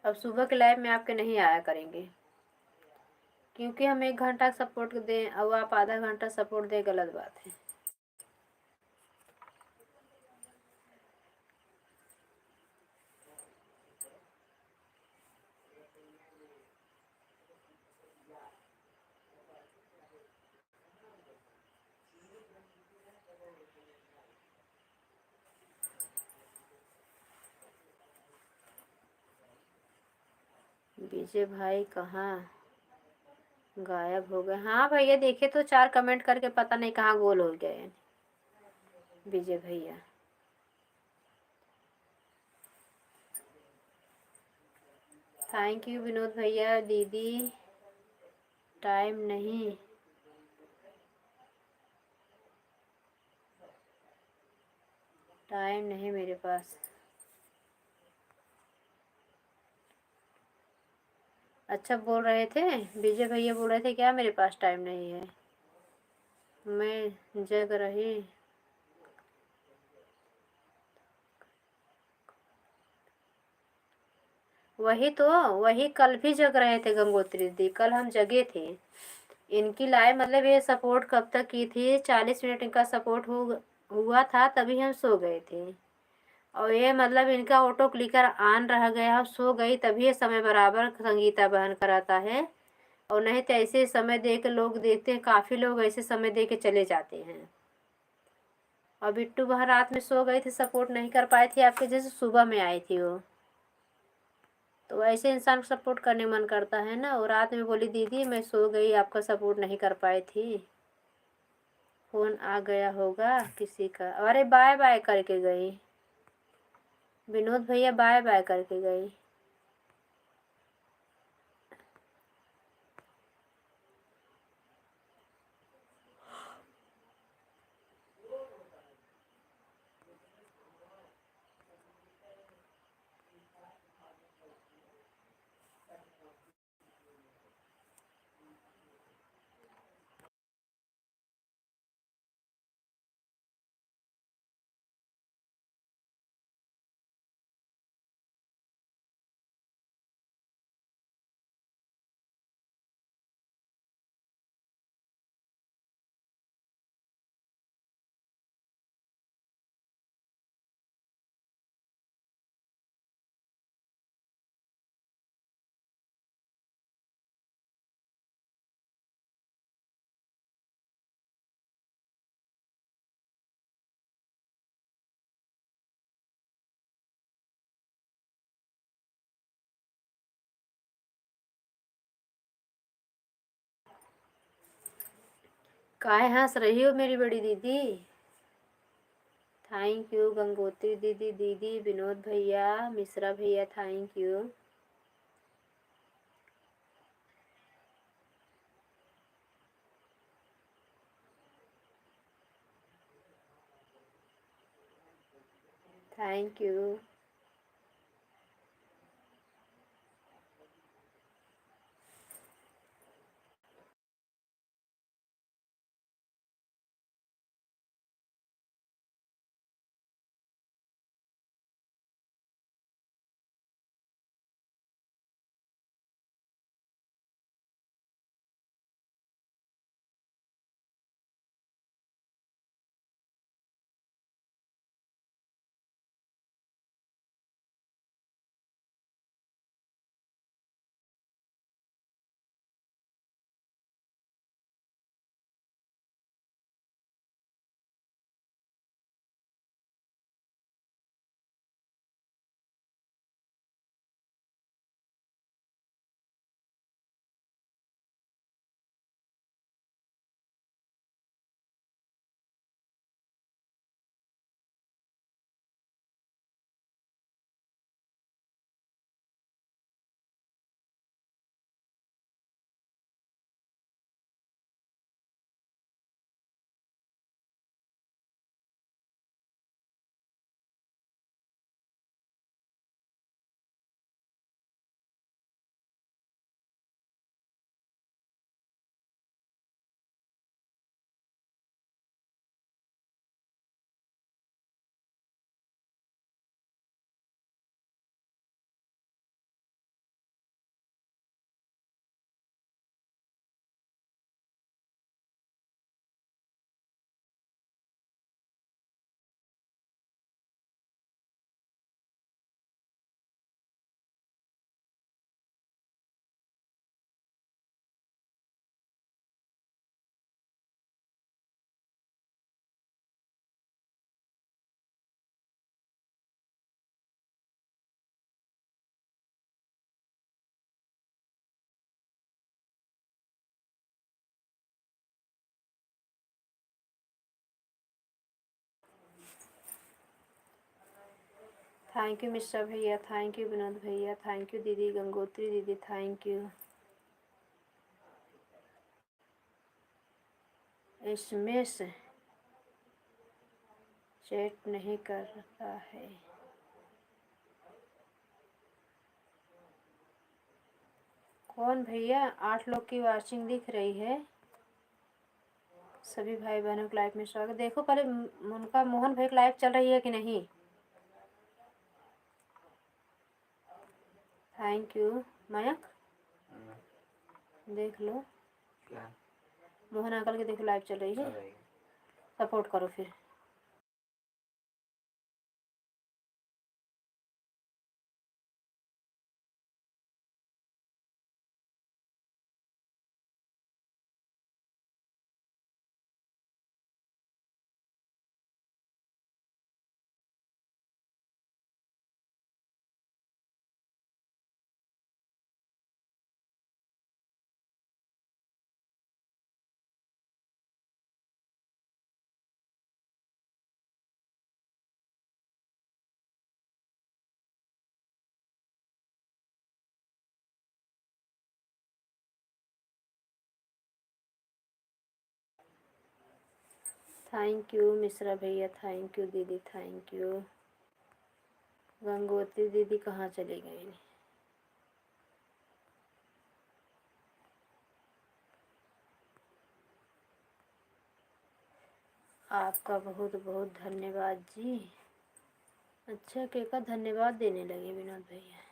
अब सुबह के लाइव में आपके नहीं आया करेंगे, क्योंकि हम 1 घंटा सपोर्ट दें और आप आधा घंटा सपोर्ट दें, गलत बात है। विजय भाई कहाँ गायब हो गए? हाँ भैया, देखे तो 4 कमेंट करके पता नहीं कहाँ गोल हो गए विजय भैया। थैंक यू विनोद भैया। दीदी टाइम नहीं, टाइम नहीं मेरे पास। अच्छा बोल रहे थे, विजय भैया बोल रहे थे क्या मेरे पास टाइम नहीं है? मैं जग रही। वही तो, वही कल भी जग रहे थे गंगोत्री दी, कल हम जगे थे। इनकी लाइव मतलब ये सपोर्ट कब तक की थी? 40 मिनट इनका सपोर्ट हुआ था, तभी हम सो गए थे। और ये मतलब इनका ऑटो क्लिकर ऑन रह गया, सो गई तभी ये समय बराबर संगीता बहन कराता है। और नहीं तो ऐसे समय दे के लोग देखते हैं, काफ़ी लोग ऐसे समय दे के चले जाते हैं। और बिट्टू बहन रात में सो गई थी, सपोर्ट नहीं कर पाई थी आपके जैसे, सुबह में आई थी वो। तो ऐसे इंसान को सपोर्ट करने मन करता है ना। और रात में बोली दीदी मैं सो गई, आपका सपोर्ट नहीं कर पाई थी, फोन आ गया होगा किसी का। अरे बाय बाय करके गई विनोद भैया, बाय बाय करके गई। काहे हंस रही हो मेरी बड़ी दीदी? थैंक यू गंगोत्री दीदी, दीदी विनोद भैया, मिश्रा भैया, thank you. Thank you. Thank you Mishra भैया, थैंक यू विनोद भैया, थैंक यू दीदी गंगोत्री दीदी, थैंक यू। इसमें से चैट नहीं कर रहा है। कौन भैया? 8 लोग की वॉचिंग दिख रही है। सभी भाई बहनों को लाइव में स्वागत। देखो पहले उनका मोहन भाई की लाइव चल रही है कि नहीं। थैंक यू मयंक, देख लो। क्या मोहन अंकल की देखो लाइव चल रही है, चल रही है? सपोर्ट करो फिर। थैंक यू मिश्रा भैया, थैंक यू दीदी, थैंक यू। गंगोत्री दीदी कहाँ चली गई? आपका बहुत बहुत धन्यवाद जी। अच्छा केक का धन्यवाद देने लगे विनोद भैया।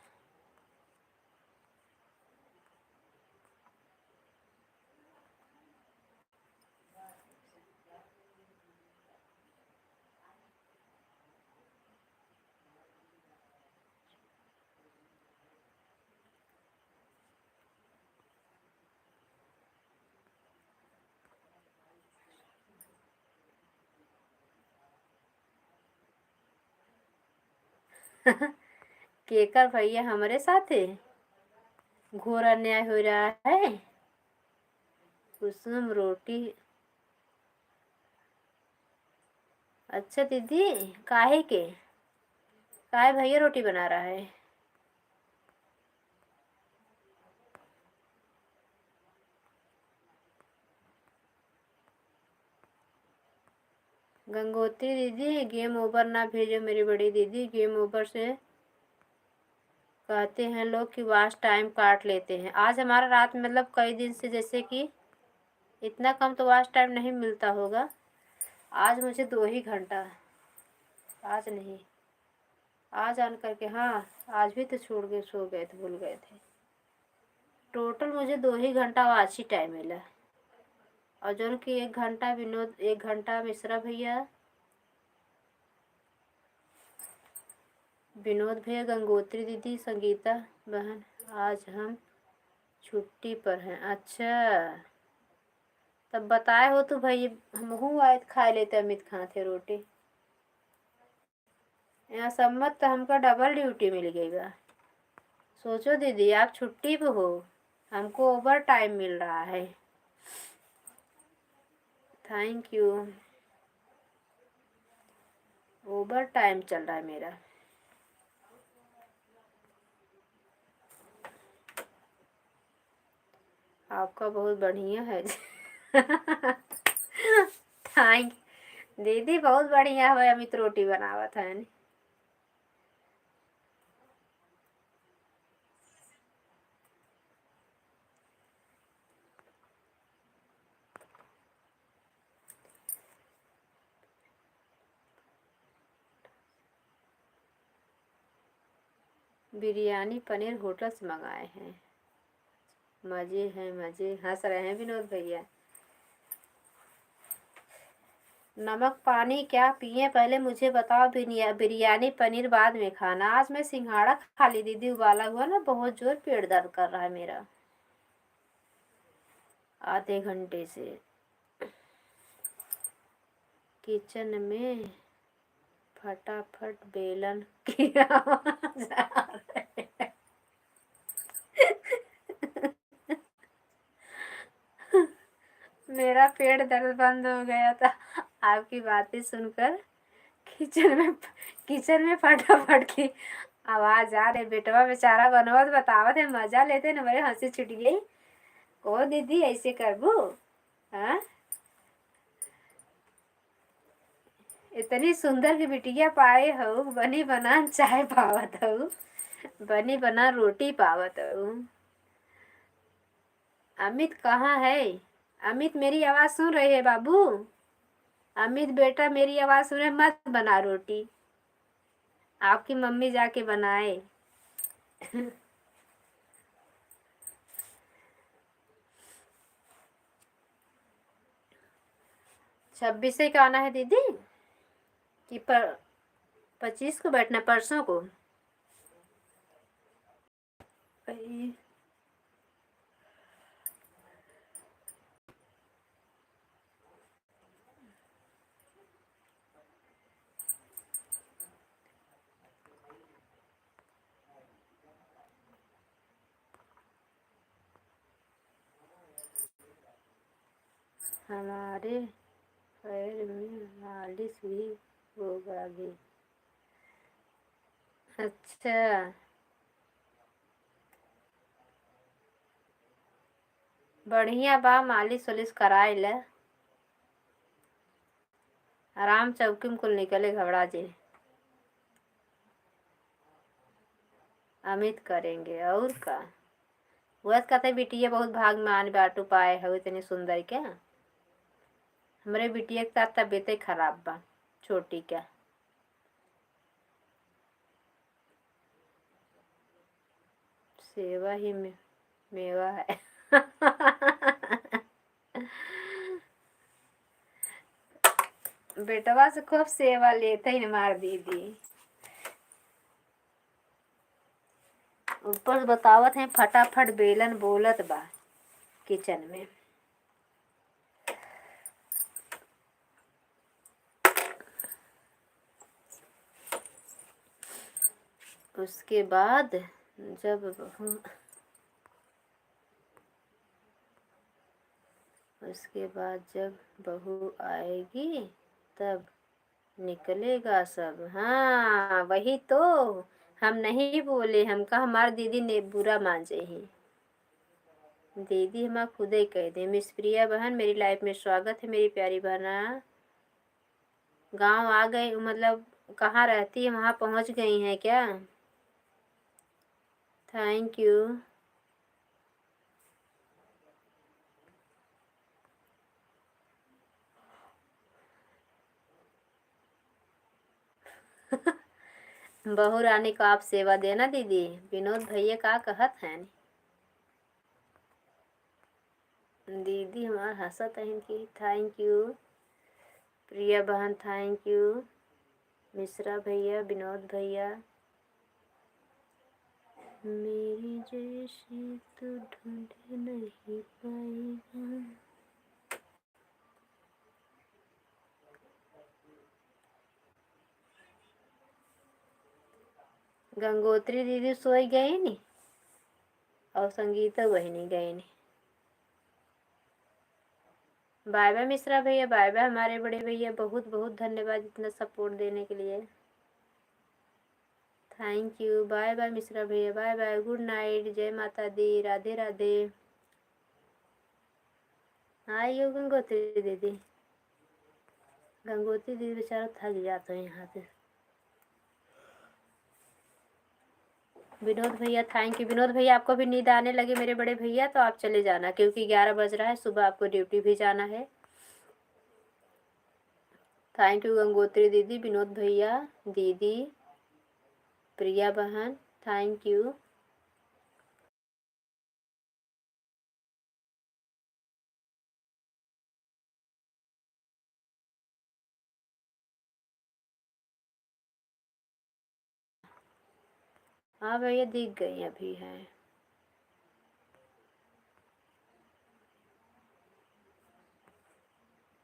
केकर भैया हमारे साथ है, घोर अन्याय हो रहा है। कुसुम रोटी। अच्छा दीदी, काहे भैया रोटी बना रहा है? गंगोत्री दीदी गेम ओवर ना भेजो मेरी बड़ी दीदी। गेम ओवर से कहते हैं लोग कि वॉच टाइम काट लेते हैं। आज हमारा रात में मतलब कई दिन से जैसे कि इतना कम तो वॉच टाइम नहीं मिलता होगा। आज मुझे 2 ही घंटा, आज नहीं, आज आन करके, हाँ आज भी तो छोड़ गए, सो गए थे, भूल गए थे। टोटल मुझे 2 ही घंटा वॉच ही टाइम मिला। और जो कि 1 घंटा विनोद, 1 घंटा मिश्रा भैया, विनोद भैया, गंगोत्री दीदी, संगीता बहन, आज हम छुट्टी पर हैं। अच्छा तब बताए हो तो भाई हम आए खा लेते, अमित खां थे रोटी। यहाँ सम्मत तो हमको डबल ड्यूटी मिल गई बा। सोचो दीदी आप छुट्टी पे हो, हमको ओवर टाइम मिल रहा है। Thank you. ओवर टाइम चल रहा है मेरा। आपका बहुत बढ़िया है। थैंक दीदी, बहुत बढ़िया है। अमित रोटी बनावा था ने। बिरयानी पनीर होटल से मंगाए हैं। मजे हैं मजे, हंस रहे हैं विनोद भैया। नमक पानी क्या पिए पहले मुझे बताओ। बिरयानी पनीर बाद में खाना। आज मैं सिंघाड़ा खा ली दीदी, उबाला हुआ ना, बहुत जोर पेट दर्द कर रहा है मेरा आधे घंटे से। किचन में फटाफट बेलन की आवाज आ रही है। मेरा पेट दर्द बंद हो गया था आपकी बातें सुनकर। किचन में फटाफट की आवाज आ रही। बेटवा बेचारा बनवत बतावत है, मजा लेते न, मेरे हंसी छूट गई। ओ दीदी ऐसे करबू? हाँ, इतनी सुंदर की बिटिया पाए हो, बनी बना चाय पावत हो, बनी बना रोटी पावत हो। अमित कहाँ है? अमित मेरी आवाज सुन रहे है बाबू? अमित बेटा मेरी आवाज सुने, मत बना रोटी, आपकी मम्मी जाके बनाए। 26 से क्या आना है दीदी? कि 25 को बैठना, परसों को? हमारे पैर में मालिश भी होगा भी। अच्छा, बढ़िया बा, मालिश वालिश कराए ले, आराम चौकी में कुल निकले घबरा जे। अमित करेंगे और का। वह कहते बिटिया बहुत भाग में आने बाटू पाए हो, इतनी सुंदर क्या। हमरे बिटिया के साथ तबीयत खराब बा, छोटी क्या। सेवा ही में मेवा है। बेटवा से खूब सेवा लेते ही मार दीदी। ऊपर बतावत है फटाफट बेलन बोलत बा किचन में। उसके बाद जब बहू आएगी तब निकलेगा सब। हाँ वही तो, हम नहीं बोले, हमका हमार दीदी ने बुरा मांजे ही। दीदी हमारा खुद ही कह दे। मिस प्रिया बहन मेरी लाइफ में स्वागत है मेरी प्यारी बहना। गांव आ गई, मतलब कहाँ रहती है वहाँ पहुँच गई हैं क्या? Thank you. बहू रानी को आप सेवा देना दीदी। विनोद भैया का कहत हैं दीदी हमार हंसत हैं कि थैंक यू। प्रिया बहन थैंक यू। मिश्रा भैया, विनोद भैया। मेरी जैसी तो ढूंढ नहीं पाएगा। गंगोत्री दीदी सोई गई नी, और संगीता बहनी गई नी। बाय बाय मिश्रा भैया, बाय बाय हमारे बड़े भैया, बहुत बहुत धन्यवाद इतना सपोर्ट देने के लिए। Thank you. Bye bye Mishra भैया, बाय बाय, गुड नाइट, जय माता दी, राधे राधे। आइयो गंगोत्री दीदी। गंगोत्री दीदी बेचारा थक जाते हैं यहाँ से। विनोद भैया थैंक यू। विनोद भैया आपको भी नींद आने लगे मेरे बड़े भैया, तो आप चले जाना क्योंकि 11 बज रहा है, सुबह आपको ड्यूटी भी जाना है। थैंक यू गंगोत्री दीदी, विनोद भैया, दीदी, प्रिया बहन, थैंक यू। हाँ भैया दिख गई अभी है।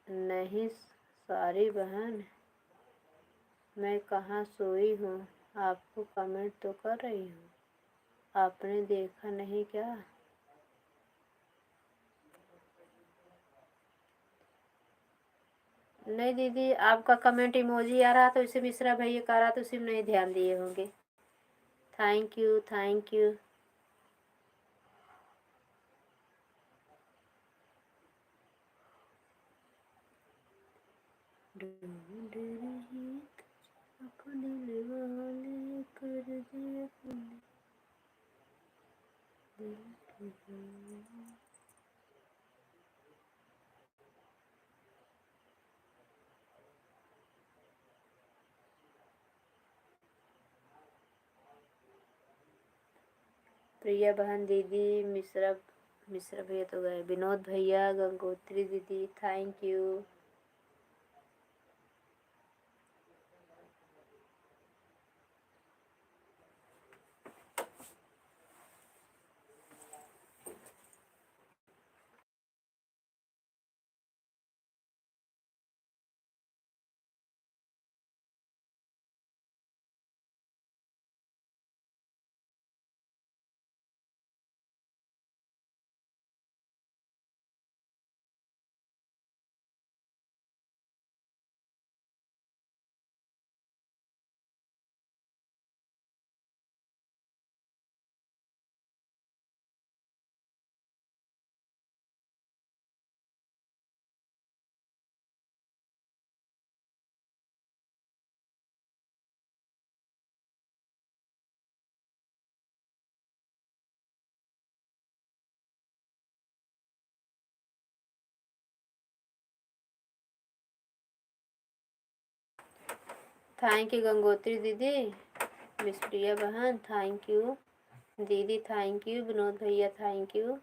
नहीं सॉरी बहन, मैं कहाँ सोई हूँ, आपको कमेंट तो कर रही हूँ, आपने देखा नहीं क्या? नहीं दीदी, आपका कमेंट इमोजी आ रहा तो इसे मिश्रा भैया का रहा तो उसी में नहीं ध्यान दिए होंगे। Thank you, thank you. ढूंढ रही तुझको दिल वाले, कर दिया तूने दिल की बात। प्रिया बहन दीदी, मिश्रा मिश्रा भैया तो गए, विनोद भैया, गंगोत्री दीदी, thank you. Thank you Gangotri दीदी, मिस प्रिया बहन थैंक यू, दीदी थैंक यू, विनोद भैया थैंक यू।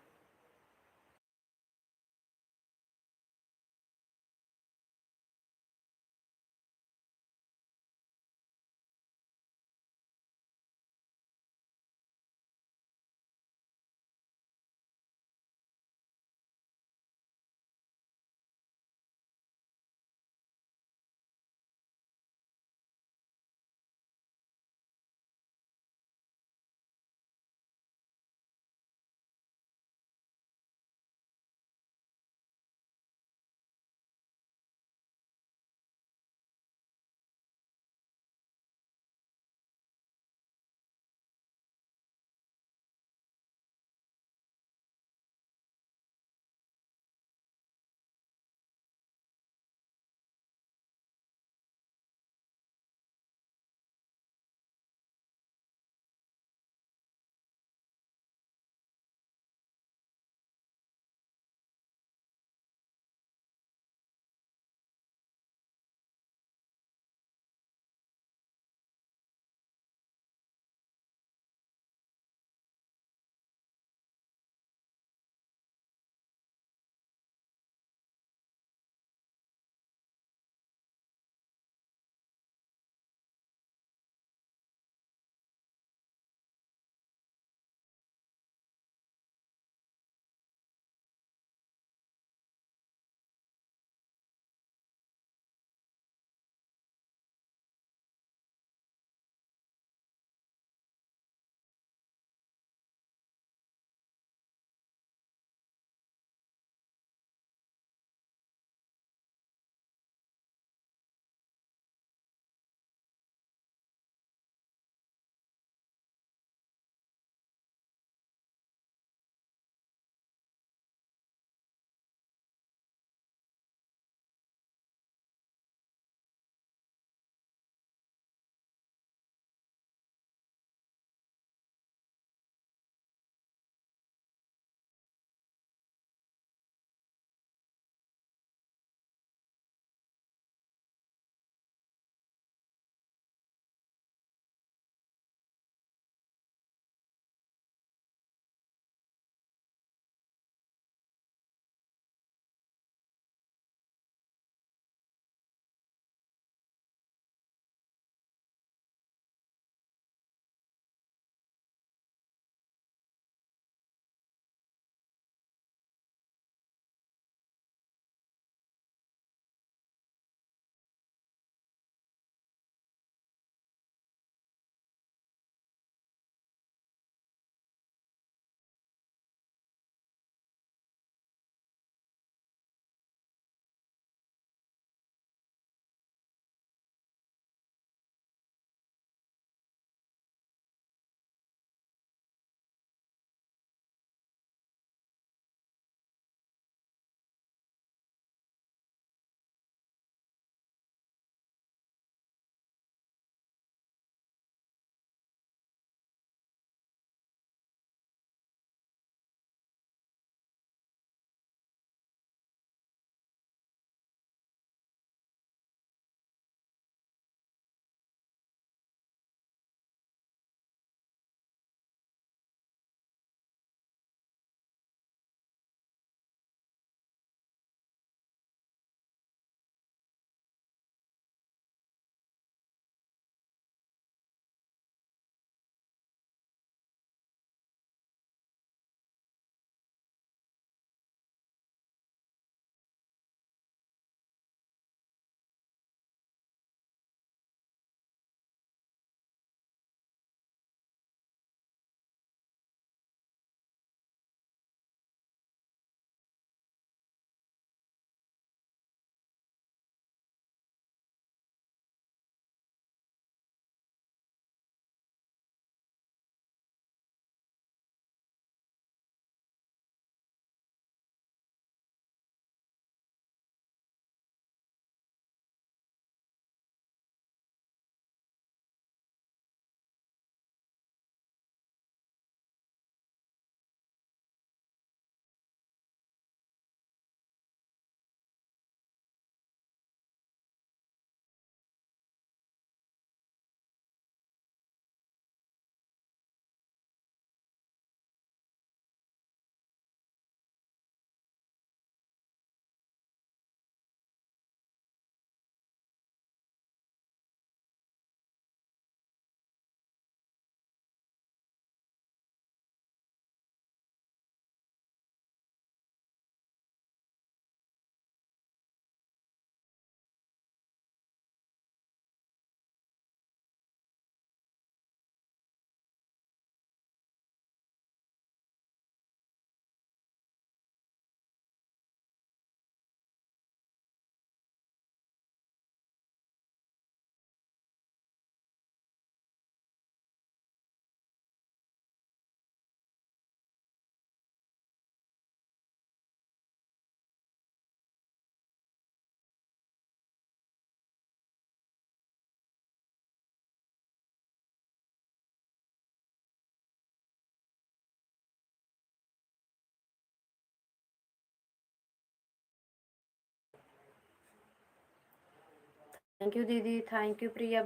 थैंक यू दीदी, thank you Priya.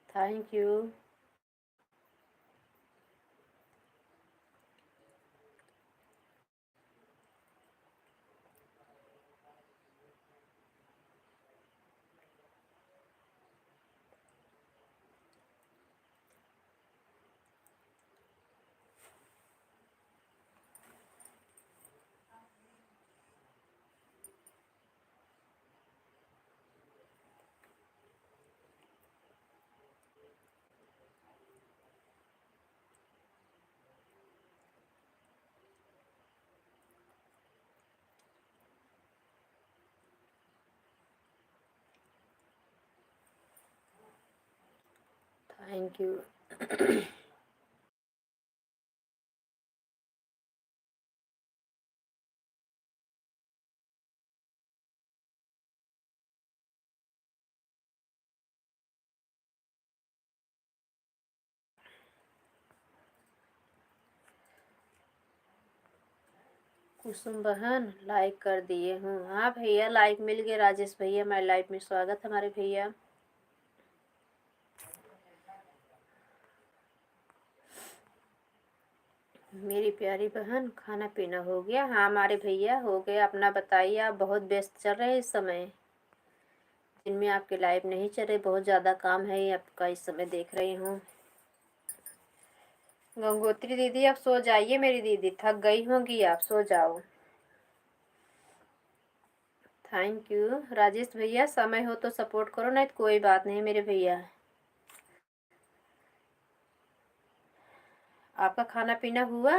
Thank you. Thank you. Kusum बहन लाइक कर दिए हूँ। हाँ भैया, लाइक मिल गए। राजेश भैया, माय लाइफ में स्वागत हमारे भैया। मेरी प्यारी बहन, खाना पीना हो गया? हाँ हमारे भैया हो गया। अपना बताइए, आप बहुत व्यस्त चल रहे हैं इस समय। दिन में आपके लाइव नहीं चल रहे, बहुत ज़्यादा काम है ये आपका, इस समय देख रही हूँ। गंगोत्री दीदी आप सो जाइए, मेरी दीदी थक गई होंगी, आप सो जाओ। Thank you. राजेश भैया, समय हो तो सपोर्ट करो, नहीं तो कोई बात नहीं मेरे भैया। आपका खाना पीना हुआ?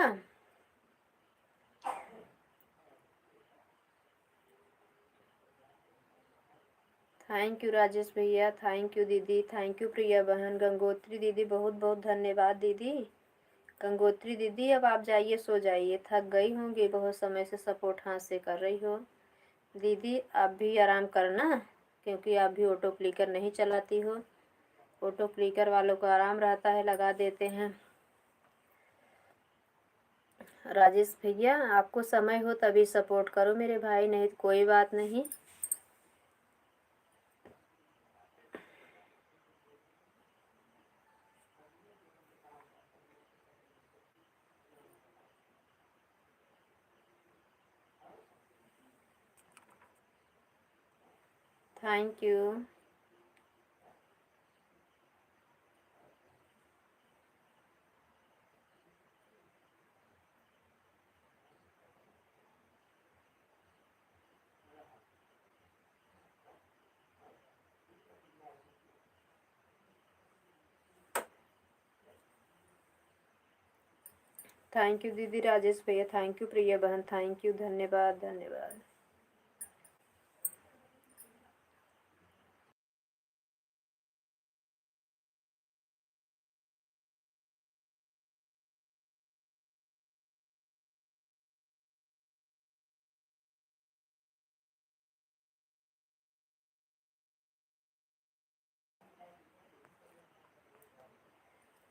थैंक यू राजेश भैया, थैंक यू दीदी, थैंक यू प्रिया बहन। गंगोत्री दीदी बहुत बहुत धन्यवाद दीदी। गंगोत्री दीदी अब आप जाइए, सो जाइए, थक गई होंगी, बहुत समय से सपोर्ट हाथ से कर रही हो। दीदी आप भी आराम करना, क्योंकि आप भी ऑटो क्लिकर नहीं चलाती हो। ऑटो क्लिकर वालों को आराम रहता है, लगा देते हैं। राजेश भैया, आपको समय हो तभी सपोर्ट करो मेरे भाई, नहीं तो कोई बात नहीं। Thank you. थैंक यू दीदी, राजेश भैया, थैंक यू प्रिया बहन, थैंक यू, धन्यवाद धन्यवाद।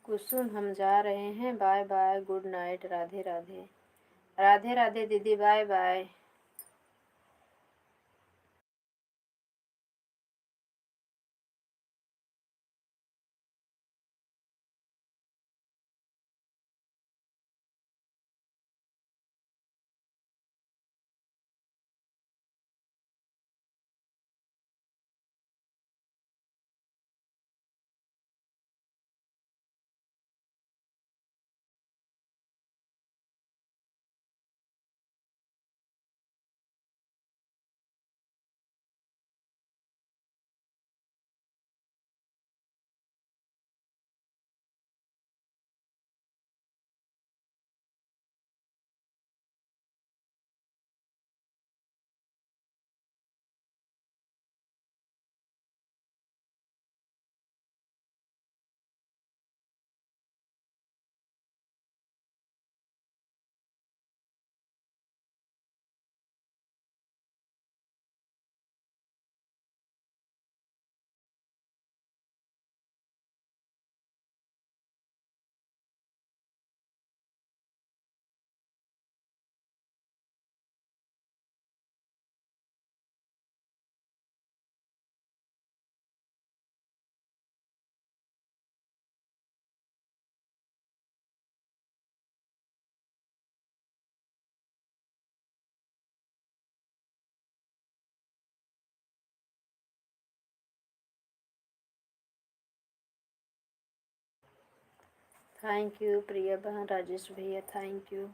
कुसुम हम जा रहे हैं, bye bye, good night, Radhe Radhe. Radhe Radhe दीदी, bye bye. Thank you Priya बहन, राजेश भैया थैंक यू।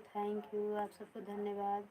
थैंक यू आप सबको धन्यवाद।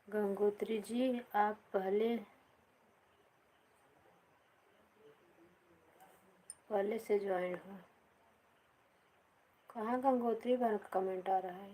गंगोत्री जी आप पहले से ज्वाइन हो। कहाँ गंगोत्री बहन का कमेंट आ रहा है।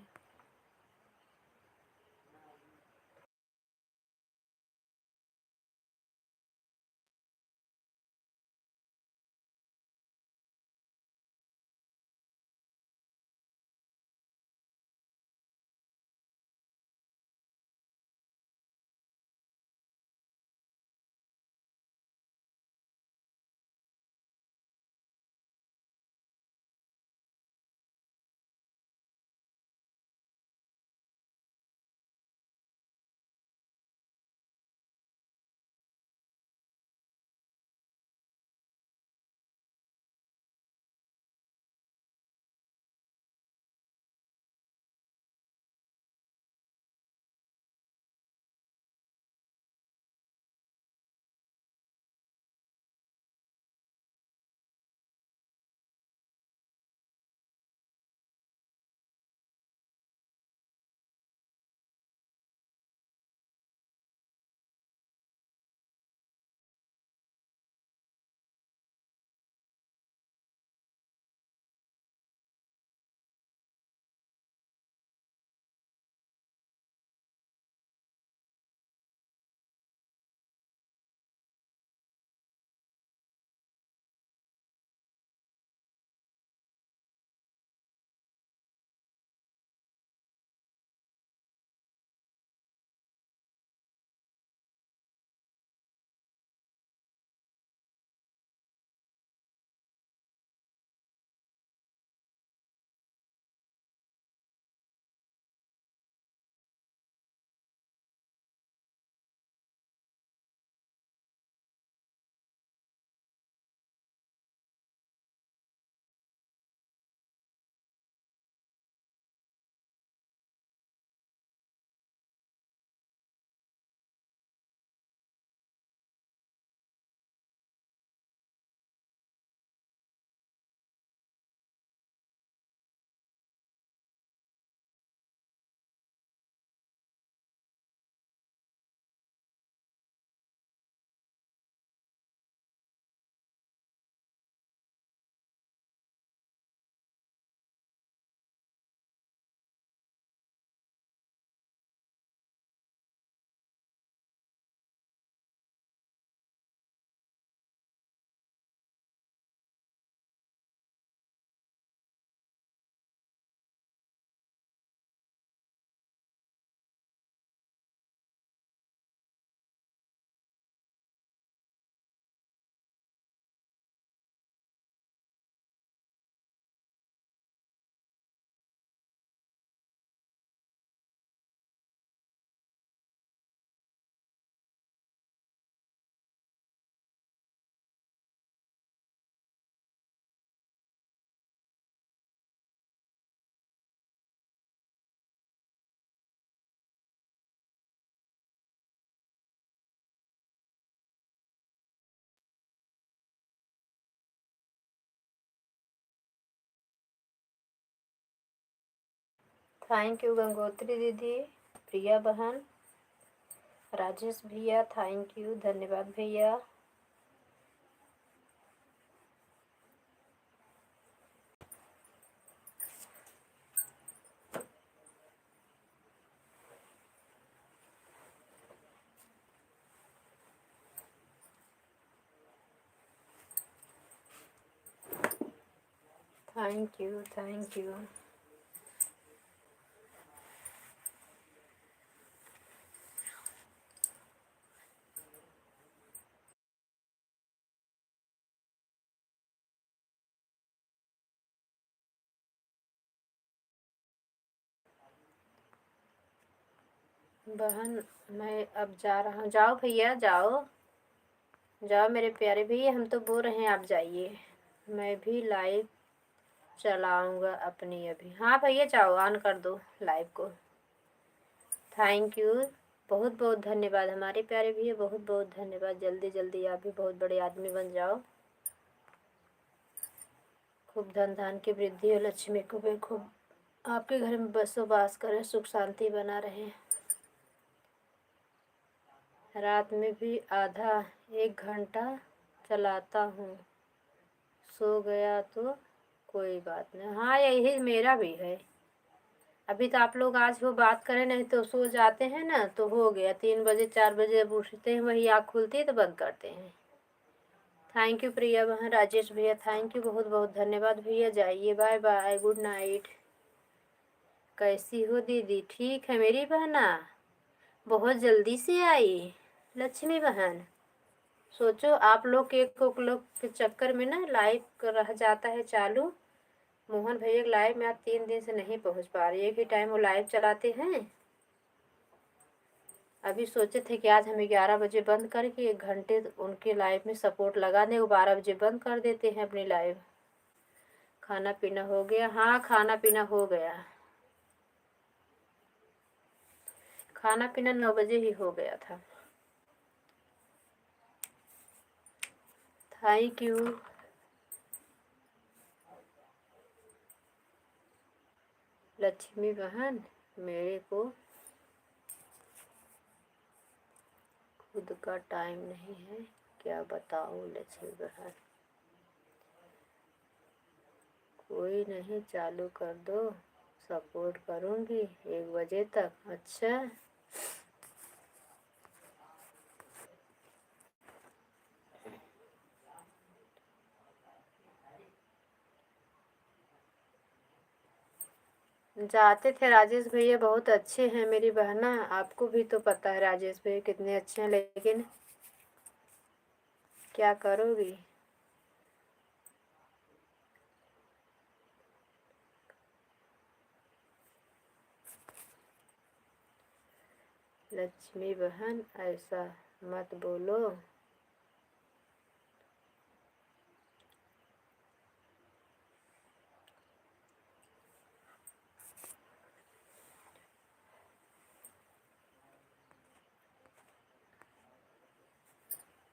थैंक यू गंगोत्री दीदी, प्रिया बहन, राजेश भैया थैंक यू, धन्यवाद भैया। Thank you thank you. बहन मैं अब जा रहा हूँ। जाओ भैया जाओ, जाओ मेरे प्यारे भैया, हम तो बोल रहे हैं आप जाइए, मैं भी लाइव चलाऊँगा अपनी अभी। हाँ भैया जाओ, ऑन कर दो लाइव को। थैंक यू, बहुत बहुत धन्यवाद हमारे प्यारे भैया, बहुत बहुत धन्यवाद। जल्दी जल्दी आप भी बहुत बड़े आदमी बन जाओ, खूब धन धान की वृद्धि हो, लक्ष्मी को भी खूब आपके घर में बसोबास करे, सुख शांति बना रहे। रात में भी आधा 1 घंटा चलाता हूँ, सो गया तो कोई बात नहीं। हाँ यही मेरा भी है। अभी तो आप लोग आज वो बात करें, नहीं तो सो जाते हैं ना तो हो गया, 3 बजे 4 बजे अब उठते हैं, वही आँख खुलती है तो बंद करते हैं। थैंक यू प्रिया बहन, राजेश भैया थैंक यू, बहुत बहुत धन्यवाद भैया। जाइए, बाय बाय, गुड नाइट। कैसी हो दीदी? ठीक है मेरी बहना, बहुत जल्दी से आई लक्ष्मी बहन। सोचो आप लोग के लोग के चक्कर में ना लाइव रह जाता है चालू। मोहन भैया लाइव में आज 3 दिन से नहीं पहुंच पा रही, एक ही टाइम वो लाइव चलाते हैं। अभी सोचे थे कि आज हम 11 बजे बंद करके 1 घंटे उनके लाइव में सपोर्ट लगा दें, वो 12 बजे बंद कर देते हैं अपनी लाइव। खाना पीना हो गया? हाँ खाना पीना हो गया, खाना पीना 9 बजे ही हो गया था। Thank you. लक्ष्मी बहन मेरे को खुद का टाइम नहीं है, क्या बताऊँ लक्ष्मी बहन। कोई नहीं, चालू कर दो, सपोर्ट करूँगी 1 बजे तक। अच्छा जाते थे राजेश भैया, बहुत अच्छे हैं मेरी बहना, आपको भी तो पता है राजेश भैया कितने अच्छे हैं, लेकिन क्या करोगी। लक्ष्मी बहन ऐसा मत बोलो,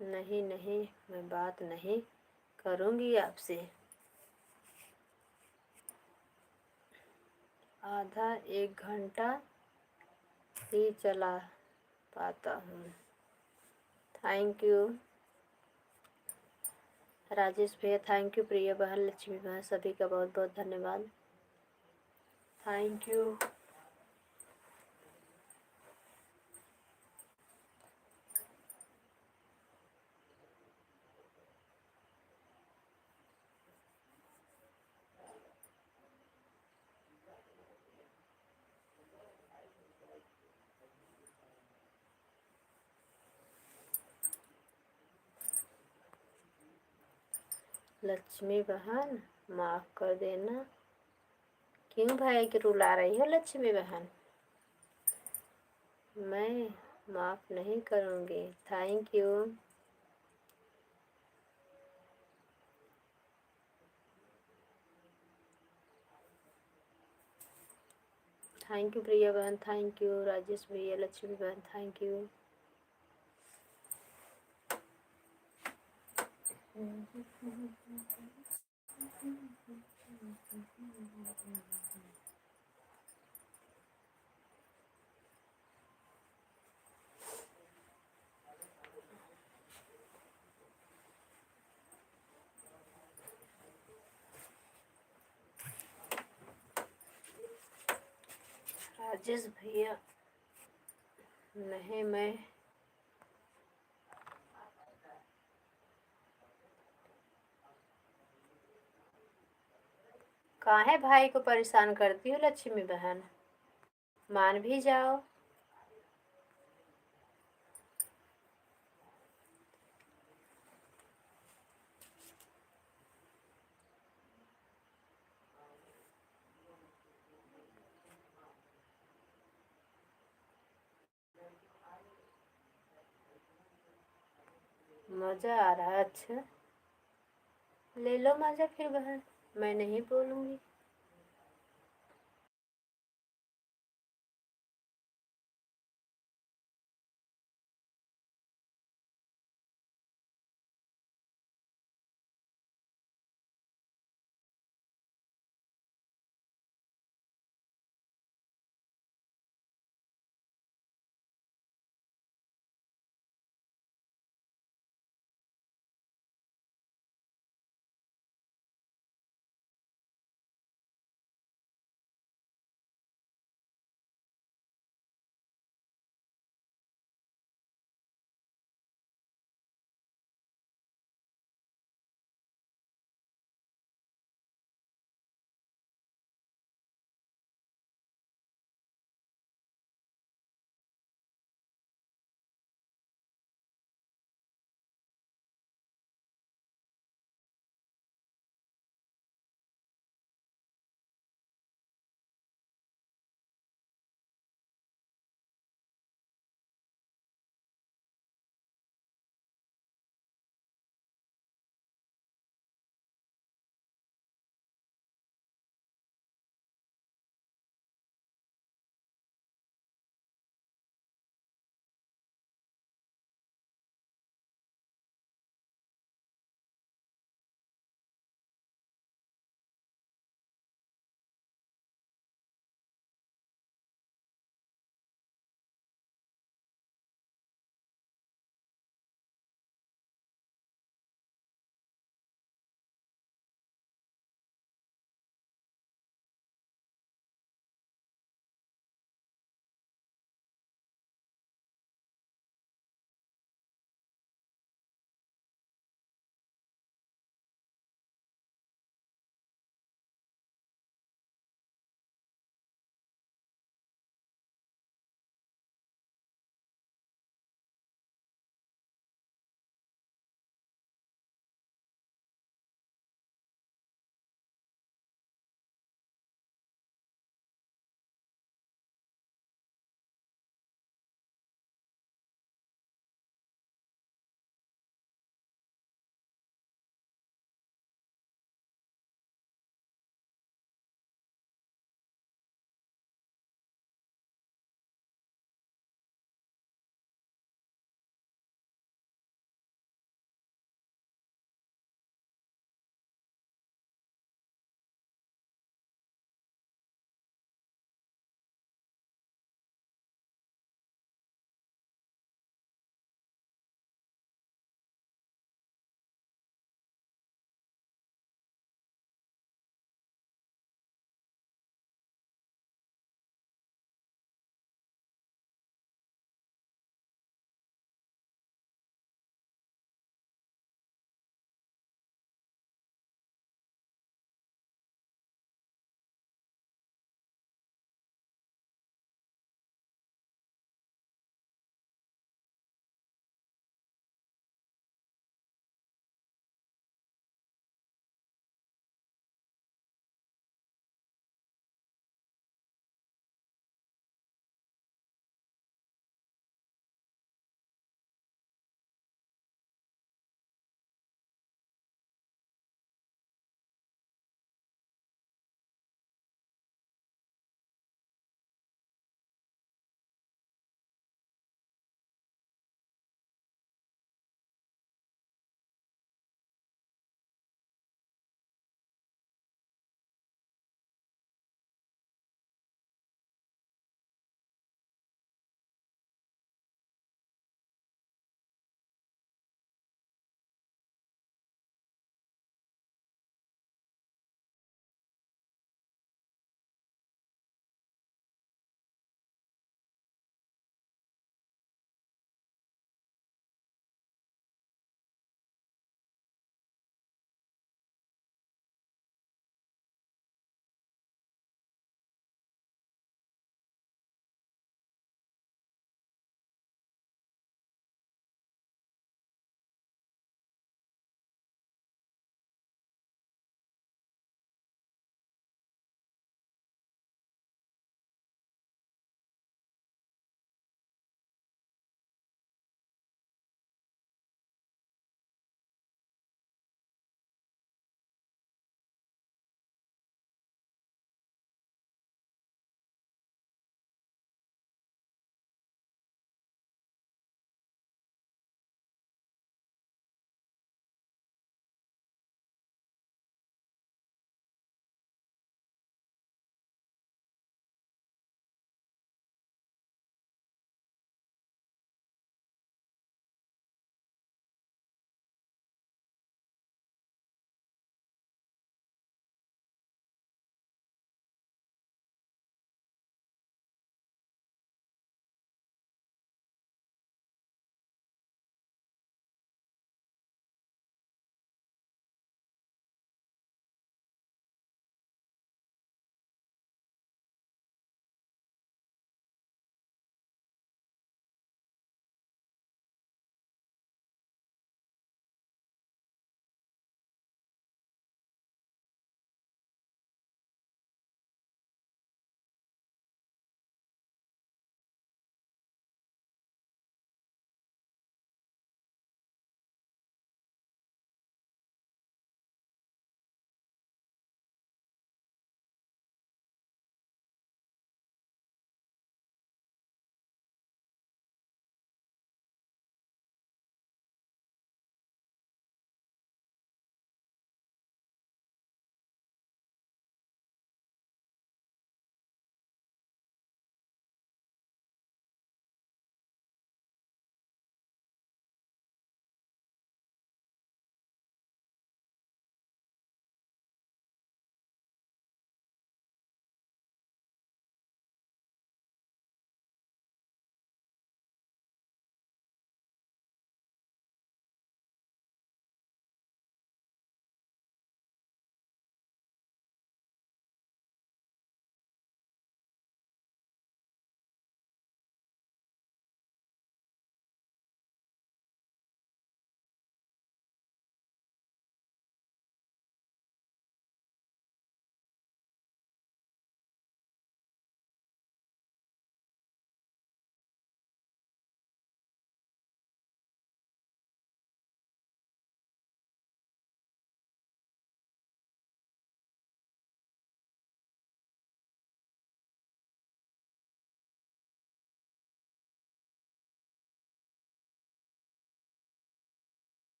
नहीं नहीं मैं बात नहीं करूँगी आपसे। आधा 1 घंटा ही चला पाता हूँ। थैंक यू राजेश भैया, थैंक यू प्रिया बहन, लक्ष्मी बहन, सभी का बहुत बहुत धन्यवाद। Thank you. लक्ष्मी बहन माफ़ कर देना। क्यों भाई की रुला रही हो लक्ष्मी बहन? मैं माफ़ नहीं करूँगी। Thank you. Thank you Priya बहन, थैंक यू राजेश भैया, लक्ष्मी बहन थैंक यू। राजेश भैया नहीं, मैं काहे भाई को परेशान करती हो लक्ष्मी बहन, मान भी जाओ। मजा आ रहा है, अच्छा ले लो मजा फिर बहन, मैं नहीं बोलूँगी।